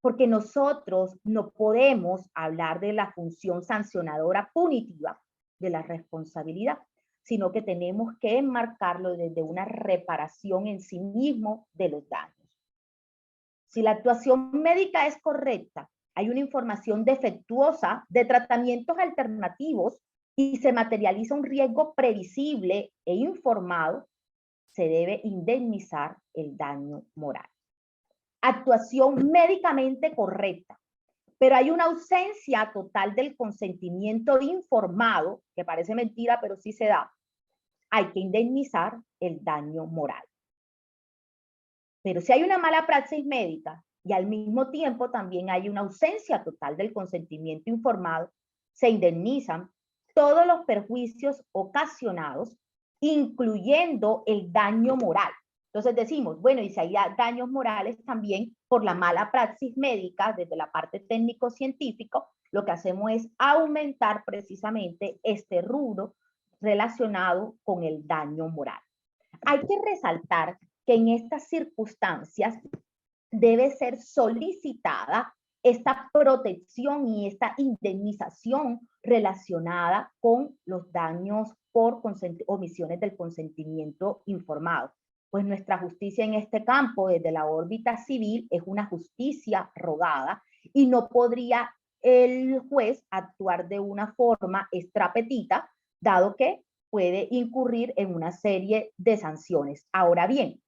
Porque nosotros no podemos hablar de la función sancionadora punitiva de la responsabilidad, sino que tenemos que enmarcarlo desde una reparación en sí mismo de los daños. Si la actuación médica es correcta, hay una información defectuosa de tratamientos alternativos y se materializa un riesgo previsible e informado, se debe indemnizar el daño moral. Actuación médicamente correcta, pero hay una ausencia total del consentimiento informado, que parece mentira, pero sí se da, hay que indemnizar el daño moral. Pero si hay una mala praxis médica y al mismo tiempo también hay una ausencia total del consentimiento informado, se indemnizan todos los perjuicios ocasionados, incluyendo el daño moral. Entonces decimos, bueno, y si hay daños morales también por la mala praxis médica desde la parte técnico-científico, lo que hacemos es aumentar precisamente este rubro relacionado con el daño moral. Hay que resaltar que en estas circunstancias debe ser solicitada esta protección y esta indemnización relacionada con los daños por omisiones del consentimiento informado. Pues nuestra justicia en este campo, desde la órbita civil, es una justicia rogada y no podría el juez actuar de una forma extrapetita, dado que puede incurrir en una serie de sanciones. Ahora bien,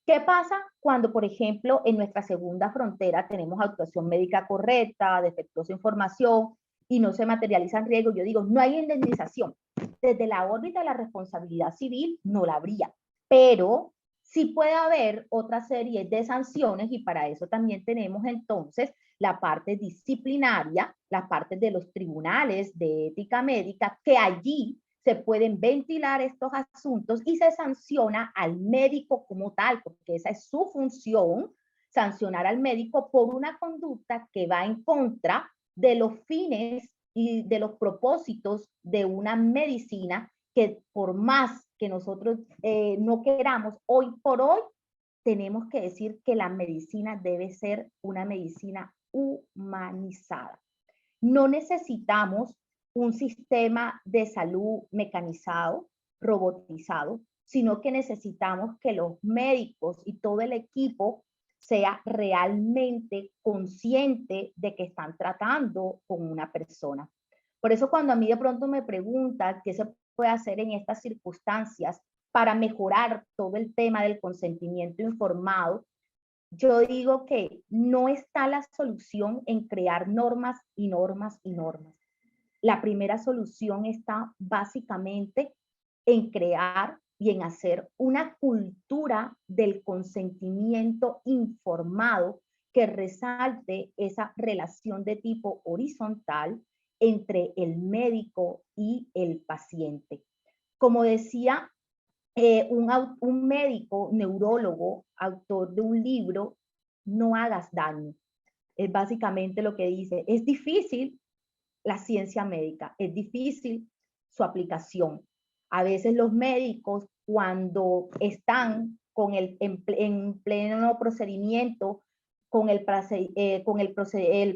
¿qué pasa cuando, por ejemplo, en nuestra segunda frontera tenemos actuación médica correcta, defectuosa información y no se materializan riesgos? Yo digo, no hay indemnización. Desde la órbita de la responsabilidad civil no la habría, pero sí puede haber otra serie de sanciones y para eso también tenemos entonces la parte disciplinaria, la parte de los tribunales de ética médica, que allí se pueden ventilar estos asuntos y se sanciona al médico como tal, porque esa es su función, sancionar al médico por una conducta que va en contra de los fines y de los propósitos de una medicina que por más que nosotros no queramos, hoy por hoy tenemos que decir que la medicina debe ser una medicina humanizada. No necesitamos un sistema de salud mecanizado, robotizado, sino que necesitamos que los médicos y todo el equipo sea realmente consciente de que están tratando con una persona. Por eso cuando a mí de pronto me preguntan qué se puede hacer en estas circunstancias para mejorar todo el tema del consentimiento informado, yo digo que no está la solución en crear normas y normas y normas. La primera solución está básicamente en crear y en hacer una cultura del consentimiento informado que resalte esa relación de tipo horizontal entre el médico y el paciente. Como decía un médico neurólogo, autor de un libro, no hagas daño. Es básicamente lo que dice. Es difícil la ciencia médica, es difícil su aplicación. A veces los médicos, cuando están en pleno procedimiento con el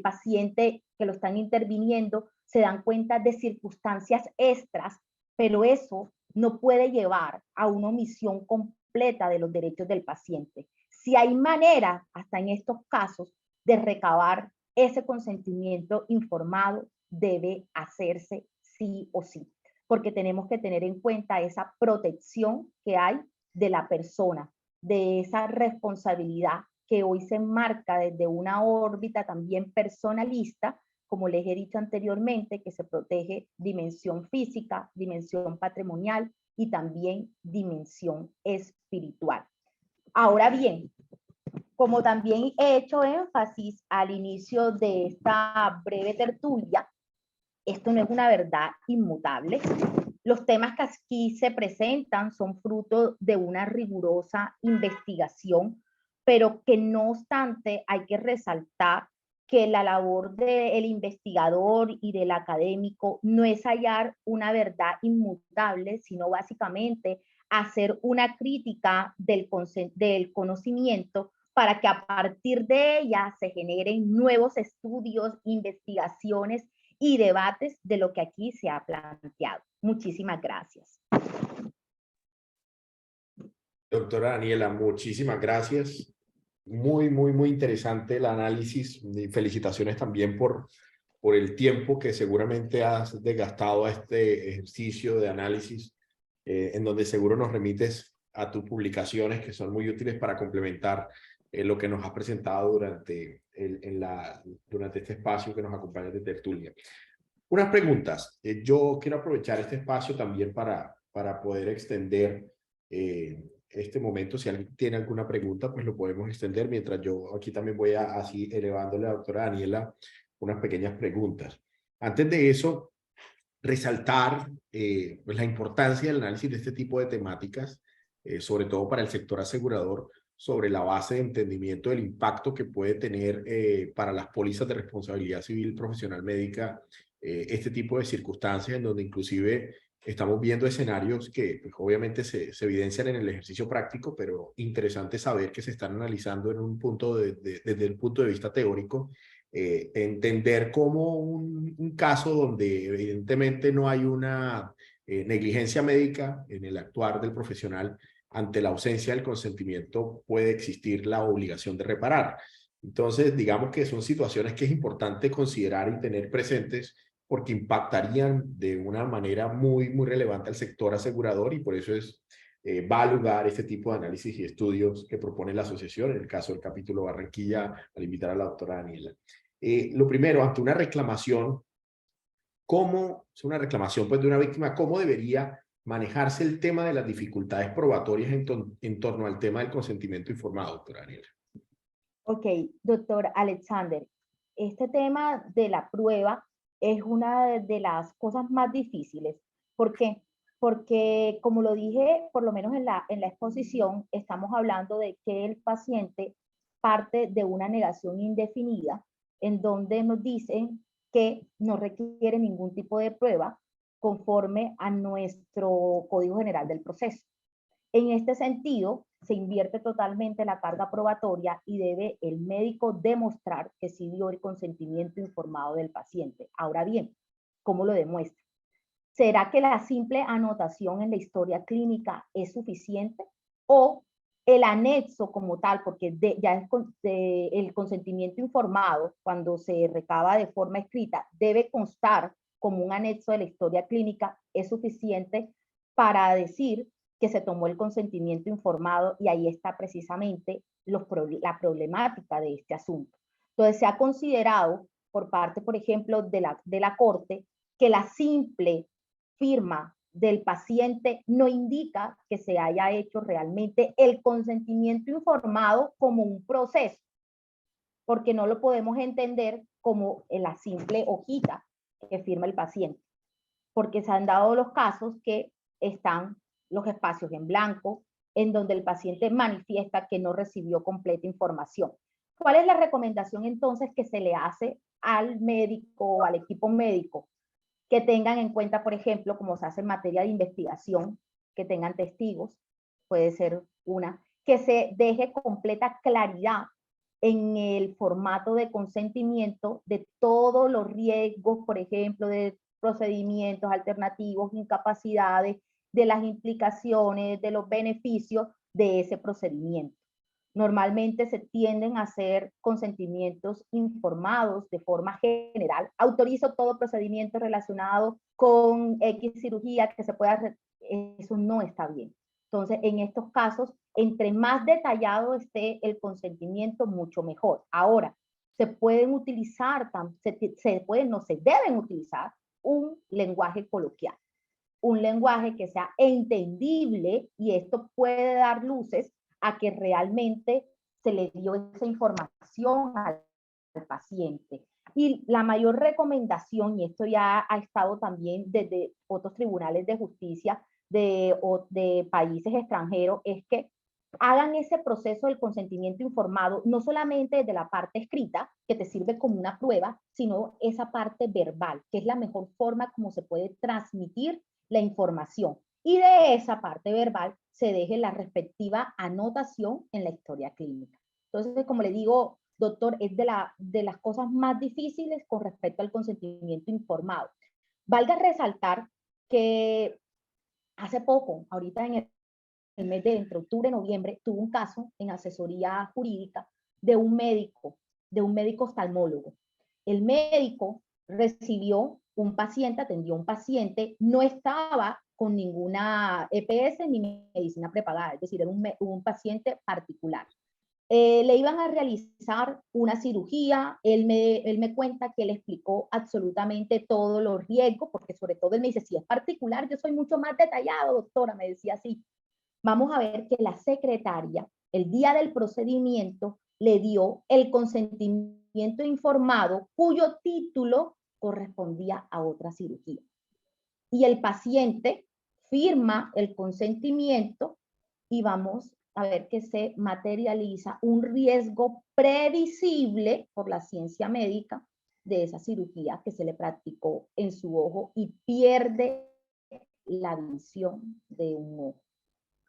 paciente que lo están interviniendo, se dan cuenta de circunstancias extras, pero eso no puede llevar a una omisión completa de los derechos del paciente. Si hay manera, hasta en estos casos, de recabar ese consentimiento informado, debe hacerse sí o sí, porque tenemos que tener en cuenta esa protección que hay de la persona, de esa responsabilidad que hoy se enmarca desde una órbita también personalista, como les he dicho anteriormente, que se protege dimensión física, dimensión patrimonial y también dimensión espiritual. Ahora bien, como también he hecho énfasis al inicio de esta breve tertulia, esto no es una verdad inmutable. Los temas que aquí se presentan son fruto de una rigurosa investigación, pero que no obstante hay que resaltar que la labor del investigador y del académico no es hallar una verdad inmutable, sino básicamente hacer una crítica del conocimiento para que a partir de ella se generen nuevos estudios, investigaciones y debates de lo que aquí se ha planteado. Muchísimas gracias. Doctora Daniela, muchísimas gracias. Muy interesante el análisis. Y felicitaciones también por el tiempo que seguramente has desgastado a este ejercicio de análisis, en donde seguro nos remites a tus publicaciones que son muy útiles para complementar lo que nos has presentado durante este espacio que nos acompaña de tertulia. Unas preguntas. Yo quiero aprovechar este espacio también para poder extender este momento. Si alguien tiene alguna pregunta, pues lo podemos extender, mientras yo aquí también voy así elevándole a la doctora Daniela unas pequeñas preguntas. Antes de eso, resaltar pues la importancia del análisis de este tipo de temáticas, sobre todo para el sector asegurador, sobre la base de entendimiento del impacto que puede tener para las pólizas de responsabilidad civil profesional médica este tipo de circunstancias, en donde inclusive estamos viendo escenarios que pues, obviamente se evidencian en el ejercicio práctico, pero interesante saber que se están analizando en un punto desde el punto de vista teórico, entender cómo un caso donde evidentemente no hay una negligencia médica en el actuar del profesional, ante la ausencia del consentimiento puede existir la obligación de reparar. Entonces, digamos que son situaciones que es importante considerar y tener presentes porque impactarían de una manera muy relevante al sector asegurador, y por eso va a lugar este tipo de análisis y estudios que propone la asociación, en el caso del capítulo Barranquilla, al invitar a la doctora Daniela. Lo primero, ante una reclamación, ¿cómo es una reclamación pues, de una víctima? ¿Cómo debería manejarse el tema de las dificultades probatorias en torno al tema del consentimiento informado, doctora Daniela? Ok, doctor Alexander, este tema de la prueba es una de las cosas más difíciles. ¿Por qué? Porque, como lo dije, por lo menos en la exposición, estamos hablando de que el paciente parte de una negación indefinida, en donde nos dicen que no requiere ningún tipo de prueba conforme a nuestro Código General del Proceso. En este sentido, se invierte totalmente la carga probatoria y debe el médico demostrar que sí dio el consentimiento informado del paciente. Ahora bien, ¿cómo lo demuestra? ¿Será que la simple anotación en la historia clínica es suficiente? ¿O el anexo como tal, porque ya el consentimiento informado, cuando se recaba de forma escrita, debe constar como un anexo de la historia clínica, es suficiente para decir que se tomó el consentimiento informado? Y ahí está precisamente la problemática de este asunto. Entonces se ha considerado por parte, por ejemplo, de la Corte, que la simple firma del paciente no indica que se haya hecho realmente el consentimiento informado como un proceso, porque no lo podemos entender como la simple hojita que firma el paciente, porque se han dado los casos que están los espacios en blanco, en donde el paciente manifiesta que no recibió completa información. ¿Cuál es la recomendación entonces que se le hace al médico o al equipo médico? Que tengan en cuenta, por ejemplo, como se hace en materia de investigación, que tengan testigos, puede ser una, que se deje completa claridad en el formato de consentimiento de todos los riesgos, por ejemplo, de procedimientos alternativos, incapacidades, de las implicaciones, de los beneficios de ese procedimiento. Normalmente se tienden a hacer consentimientos informados de forma general. Autorizo todo procedimiento relacionado con X cirugía que se pueda, eso no está bien. Entonces, en estos casos, entre más detallado esté el consentimiento, mucho mejor. Ahora, se pueden utilizar, no se deben utilizar un lenguaje coloquial, un lenguaje que sea entendible, y esto puede dar luces a que realmente se le dio esa información al paciente. Y la mayor recomendación, y esto ya ha estado también desde otros tribunales de justicia de países extranjeros, es que hagan ese proceso del consentimiento informado, no solamente desde la parte escrita, que te sirve como una prueba, sino esa parte verbal, que es la mejor forma como se puede transmitir la información. Y de esa parte verbal se deje la respectiva anotación en la historia clínica. Entonces, como le digo, doctor, es de las cosas más difíciles con respecto al consentimiento informado. Valga resaltar que hace poco, ahorita en el mes de entre octubre y noviembre, tuvo un caso en asesoría jurídica de un médico oftalmólogo. El médico recibió un paciente, atendió a un paciente, no estaba con ninguna EPS ni medicina prepagada, es decir, era un paciente particular. Le iban a realizar una cirugía, él me cuenta que le explicó absolutamente todos los riesgos, porque sobre todo él me dice, si es particular, yo soy mucho más detallado, doctora, me decía así. Vamos a ver que la secretaria, el día del procedimiento, le dio el consentimiento informado cuyo título correspondía a otra cirugía. Y el paciente firma el consentimiento y vamos a ver que se materializa un riesgo previsible por la ciencia médica de esa cirugía que se le practicó en su ojo y pierde la visión de un ojo.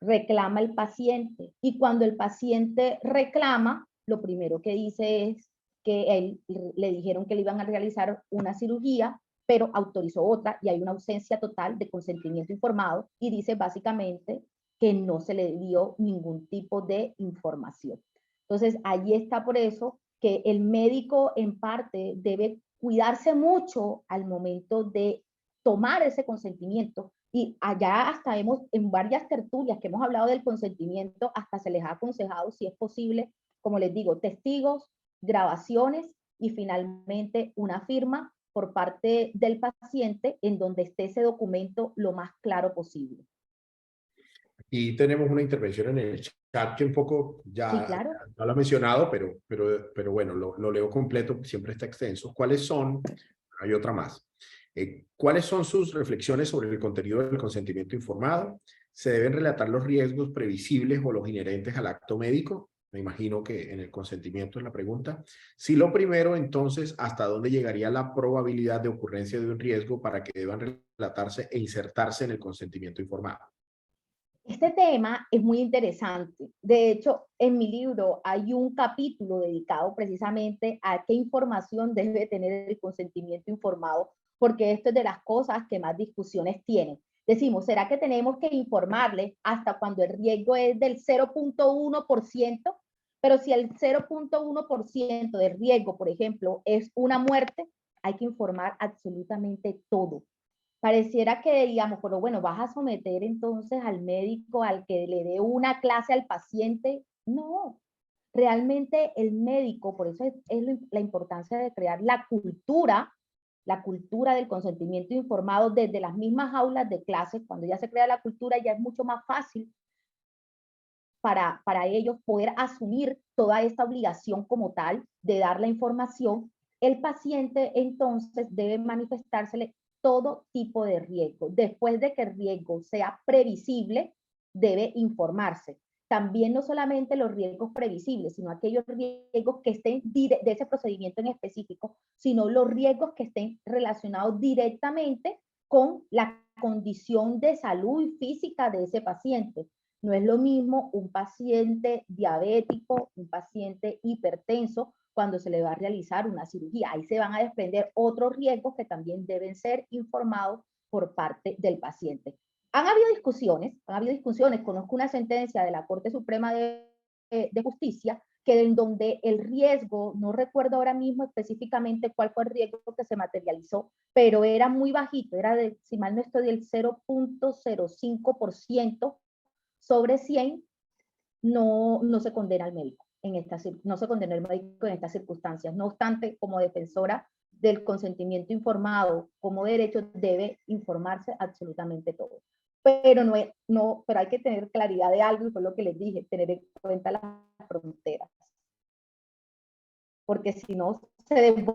Reclama el paciente, y cuando el paciente reclama, lo primero que dice es que él le dijeron que le iban a realizar una cirugía, pero autorizó otra y hay una ausencia total de consentimiento informado, y dice básicamente que no se le dio ningún tipo de información. Entonces, allí está por eso que el médico en parte debe cuidarse mucho al momento de tomar ese consentimiento. Y allá hasta en varias tertulias que hemos hablado del consentimiento, hasta se les ha aconsejado, si es posible, como les digo, testigos, grabaciones y finalmente una firma por parte del paciente en donde esté ese documento lo más claro posible. Y tenemos una intervención en el chat que un poco Sí, ya claro. no lo ha mencionado, pero bueno, lo leo completo, siempre está extenso. ¿Cuáles son? Hay otra más. ¿Cuáles son sus reflexiones sobre el contenido del consentimiento informado? ¿Se deben relatar los riesgos previsibles o los inherentes al acto médico? Me imagino que en el consentimiento es la pregunta. Si lo primero, entonces, ¿hasta dónde llegaría la probabilidad de ocurrencia de un riesgo para que deban relatarse e insertarse en el consentimiento informado? Este tema es muy interesante. De hecho, en mi libro hay un capítulo dedicado precisamente a qué información debe tener el consentimiento informado, porque esto es de las cosas que más discusiones tienen. Decimos, ¿será que tenemos que informarle hasta cuando el riesgo es del 0.1%? Pero si el 0.1% del riesgo, por ejemplo, es una muerte, hay que informar absolutamente todo. Pareciera que digamos, pero bueno, vas a someter entonces al médico al que le dé una clase al paciente. No, realmente el médico, por eso es la importancia de crear la cultura del consentimiento informado desde las mismas aulas de clases. Cuando ya se crea la cultura, ya es mucho más fácil para ellos poder asumir toda esta obligación como tal de dar la información. El paciente entonces debe manifestársele todo tipo de riesgo. Después de que el riesgo sea previsible, debe informarse. También no solamente los riesgos previsibles, sino aquellos riesgos que estén de ese procedimiento en específico, sino los riesgos que estén relacionados directamente con la condición de salud física de ese paciente. No es lo mismo un paciente diabético, un paciente hipertenso, cuando se le va a realizar una cirugía. Ahí se van a desprender otros riesgos que también deben ser informados por parte del paciente. Han habido discusiones, conozco una sentencia de la Corte Suprema de de Justicia, que en donde el riesgo, no recuerdo ahora mismo específicamente cuál fue el riesgo que se materializó, pero era muy bajito, era de, si mal no estoy, del 0.05% sobre 100, no se condena al médico no se condena al médico en estas circunstancias. No obstante, como defensora del consentimiento informado como derecho, debe informarse absolutamente todo. Pero pero hay que tener claridad de algo, y fue lo que les dije, tener en cuenta las fronteras. Porque si no, se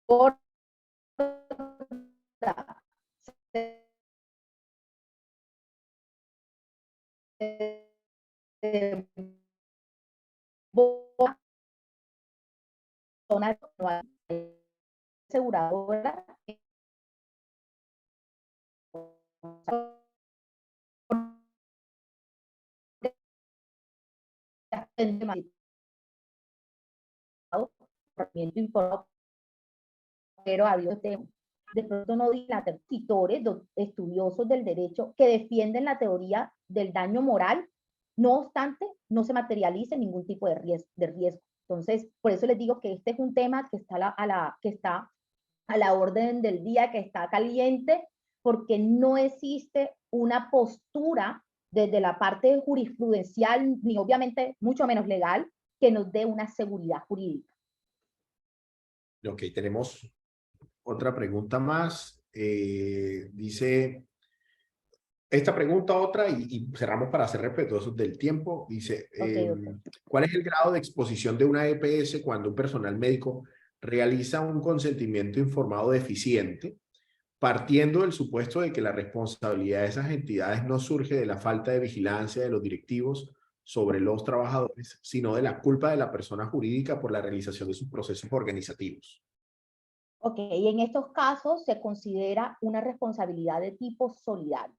desborda, zona aseguradora pero había de pronto no dilata escritores, estudiosos del derecho que defienden la teoría del daño moral, no obstante, no se materializa ningún tipo de riesgo. Entonces, por eso les digo que este es un tema que está a la orden del día, que está caliente, porque no existe una postura desde la parte jurisprudencial, ni obviamente mucho menos legal, que nos dé una seguridad jurídica. Ok, tenemos otra pregunta más. Dice, esta pregunta otra y cerramos para ser respetuosos del tiempo. Dice, Okay. ¿cuál es el grado de exposición de una EPS cuando un personal médico realiza un consentimiento informado deficiente, partiendo del supuesto de que la responsabilidad de esas entidades no surge de la falta de vigilancia de los directivos sobre los trabajadores, sino de la culpa de la persona jurídica por la realización de sus procesos organizativos? Ok, y en estos casos se considera una responsabilidad de tipo solidario.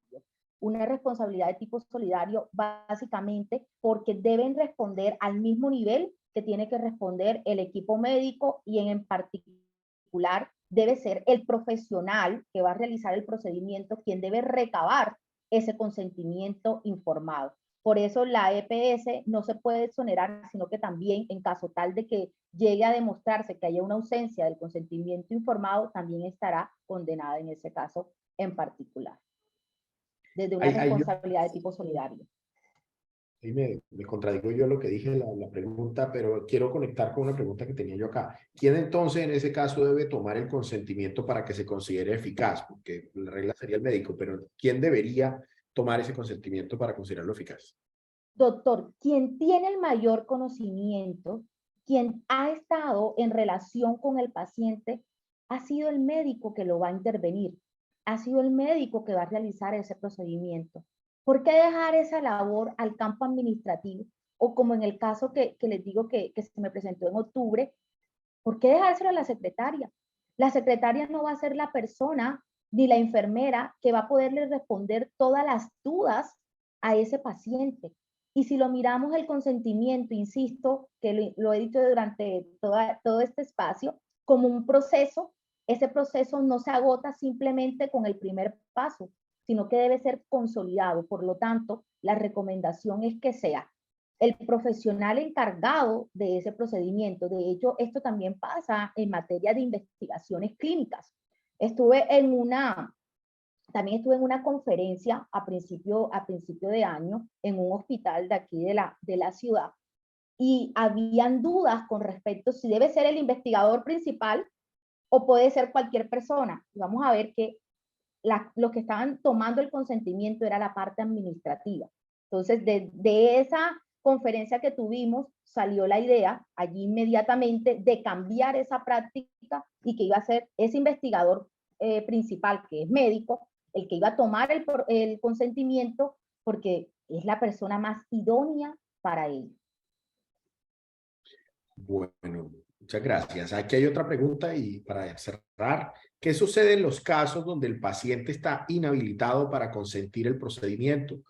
Una responsabilidad de tipo solidario básicamente porque deben responder al mismo nivel que tiene que responder el equipo médico, y en particular debe ser el profesional que va a realizar el procedimiento quien debe recabar ese consentimiento informado. Por eso la EPS no se puede exonerar, sino que también en caso tal de que llegue a demostrarse que haya una ausencia del consentimiento informado, también estará condenada en ese caso en particular, desde una responsabilidad de tipo solidario. Ahí me contradigo yo lo que dije en la pregunta, pero quiero conectar con una pregunta que tenía yo acá. ¿Quién entonces en ese caso debe tomar el consentimiento para que se considere eficaz? Porque la regla sería el médico, pero ¿quién debería tomar ese consentimiento para considerarlo eficaz? Doctor, quien tiene el mayor conocimiento, quien ha estado en relación con el paciente, ha sido el médico que lo va a intervenir, ha sido el médico que va a realizar ese procedimiento. ¿Por qué dejar esa labor al campo administrativo? O como en el caso que les digo que se me presentó en octubre, ¿por qué dejárselo a la secretaria? La secretaria no va a ser la persona ni la enfermera que va a poderle responder todas las dudas a ese paciente. Y si lo miramos el consentimiento, insisto, que lo he dicho durante todo este espacio, como un proceso, ese proceso no se agota simplemente con el primer paso, sino que debe ser consolidado. Por lo tanto, la recomendación es que sea el profesional encargado de ese procedimiento. De hecho, esto también pasa en materia de investigaciones clínicas. También estuve en una conferencia a principio de año en un hospital de aquí de la ciudad, y habían dudas con respecto si debe ser el investigador principal o puede ser cualquier persona. Y vamos a ver que los que estaban tomando el consentimiento era la parte administrativa. Entonces, de esa conferencia que tuvimos, salió la idea allí inmediatamente de cambiar esa práctica, y que iba a ser ese investigador principal, que es médico, el que iba a tomar el consentimiento, porque es la persona más idónea para ello. Bueno, muchas gracias. Aquí hay otra pregunta y para cerrar, ¿qué sucede en los casos donde el paciente está inhabilitado para consentir el procedimiento?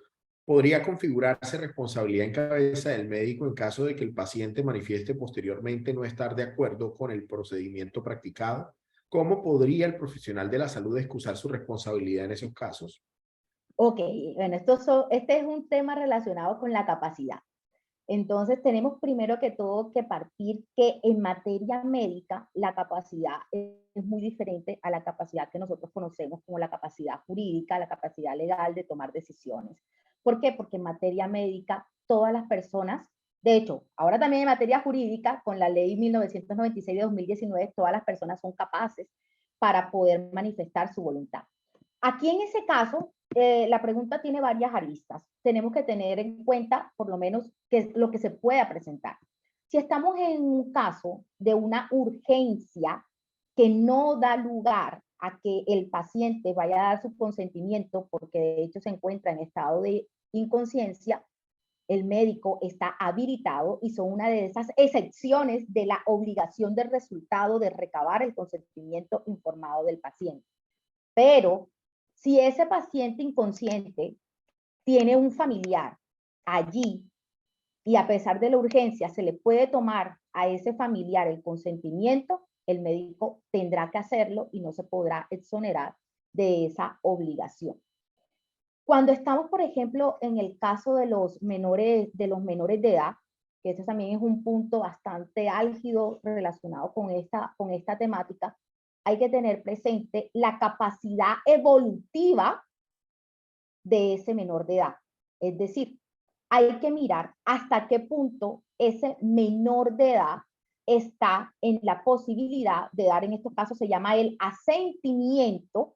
¿Podría configurarse responsabilidad en cabeza del médico en caso de que el paciente manifieste posteriormente no estar de acuerdo con el procedimiento practicado? ¿Cómo podría el profesional de la salud excusar su responsabilidad en esos casos? Ok, bueno, este es un tema relacionado con la capacidad. Entonces, tenemos primero que todo que partir que en materia médica la capacidad es muy diferente a la capacidad que nosotros conocemos como la capacidad jurídica, la capacidad legal de tomar decisiones. ¿Por qué? Porque en materia médica todas las personas, de hecho, ahora también en materia jurídica, con la ley 1996 de 2019, todas las personas son capaces para poder manifestar su voluntad. Aquí en ese caso, la pregunta tiene varias aristas. Tenemos que tener en cuenta, por lo menos, qué es lo que se pueda presentar. Si estamos en un caso de una urgencia que no da lugar a que el paciente vaya a dar su consentimiento, porque de hecho se encuentra en estado de inconsciencia, el médico está habilitado y son una de esas excepciones de la obligación del resultado de recabar el consentimiento informado del paciente. Pero si ese paciente inconsciente tiene un familiar allí y a pesar de la urgencia se le puede tomar a ese familiar el consentimiento, el médico tendrá que hacerlo y no se podrá exonerar de esa obligación. Cuando estamos, por ejemplo, en el caso de los menores de edad, que ese también es un punto bastante álgido relacionado con esta temática, hay que tener presente la capacidad evolutiva de ese menor de edad. Es decir, hay que mirar hasta qué punto ese menor de edad está en la posibilidad de dar, en estos casos se llama el asentimiento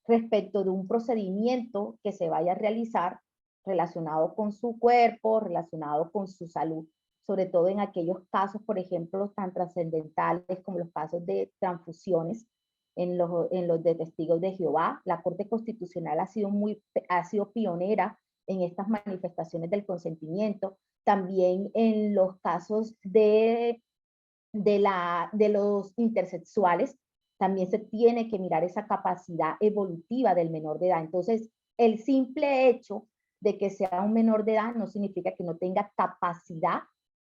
respecto de un procedimiento que se vaya a realizar relacionado con su cuerpo, relacionado con su salud, sobre todo en aquellos casos, por ejemplo, tan trascendentales como los casos de transfusiones en los de testigos de Jehová. La Corte Constitucional ha sido pionera en estas manifestaciones del consentimiento, también en los casos de los intersexuales, también se tiene que mirar esa capacidad evolutiva del menor de edad. Entonces, el simple hecho de que sea un menor de edad no significa que no tenga capacidad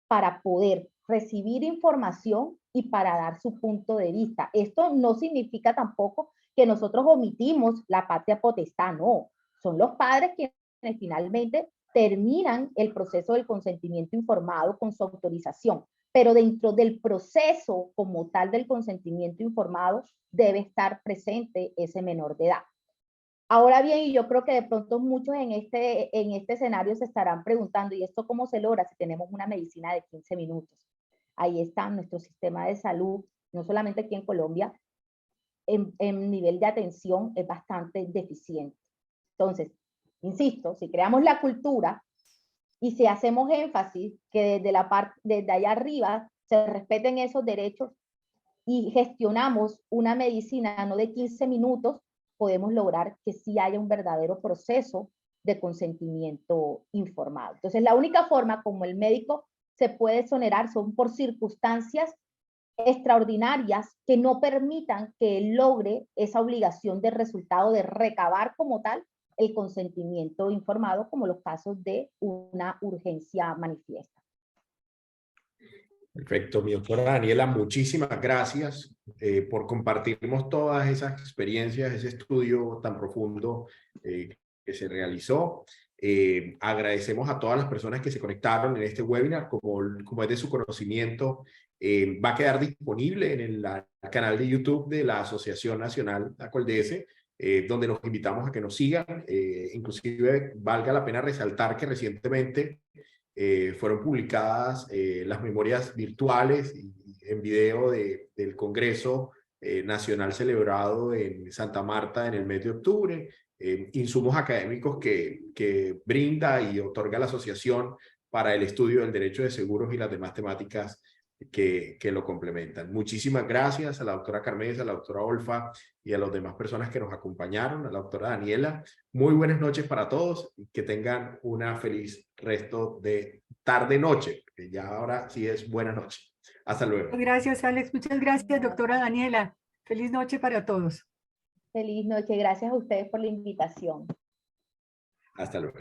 para poder recibir información y para dar su punto de vista. Esto no significa tampoco que nosotros omitimos la patria potestad, no. Son los padres quienes finalmente terminan el proceso del consentimiento informado con su autorización, pero dentro del proceso como tal del consentimiento informado debe estar presente ese menor de edad. Ahora bien, y yo creo que de pronto muchos en este escenario se estarán preguntando, ¿y esto cómo se logra si tenemos una medicina de 15 minutos? Ahí está nuestro sistema de salud, no solamente aquí en Colombia, en nivel de atención es bastante deficiente. Entonces, insisto, si creamos la cultura y si hacemos énfasis que desde allá arriba se respeten esos derechos y gestionamos una medicina no de 15 minutos, podemos lograr que sí haya un verdadero proceso de consentimiento informado. Entonces, la única forma como el médico se puede exonerar son por circunstancias extraordinarias que no permitan que él logre esa obligación de resultado de recabar como tal el consentimiento informado, como los casos de una urgencia manifiesta. Perfecto, mi doctora Daniela, muchísimas gracias por compartirnos todas esas experiencias, ese estudio tan profundo que se realizó. Agradecemos a todas las personas que se conectaron en este webinar, como es de su conocimiento, va a quedar disponible en el canal de YouTube de la Asociación Nacional Acoldes, donde los invitamos a que nos sigan. Inclusive valga la pena resaltar que recientemente fueron publicadas las memorias virtuales en video del Congreso Nacional celebrado en Santa Marta en el mes de octubre, insumos académicos que brinda y otorga la asociación para el estudio del derecho de seguros y las demás temáticas que lo complementan. Muchísimas gracias a la doctora Carmes, a la doctora Olfa y a las demás personas que nos acompañaron, a la doctora Daniela. Muy buenas noches para todos y que tengan una feliz resto de tarde-noche, que ya ahora sí es buena noche. Hasta luego. Gracias, Alex. Muchas gracias, doctora Daniela. Feliz noche para todos. Feliz noche. Gracias a ustedes por la invitación. Hasta luego.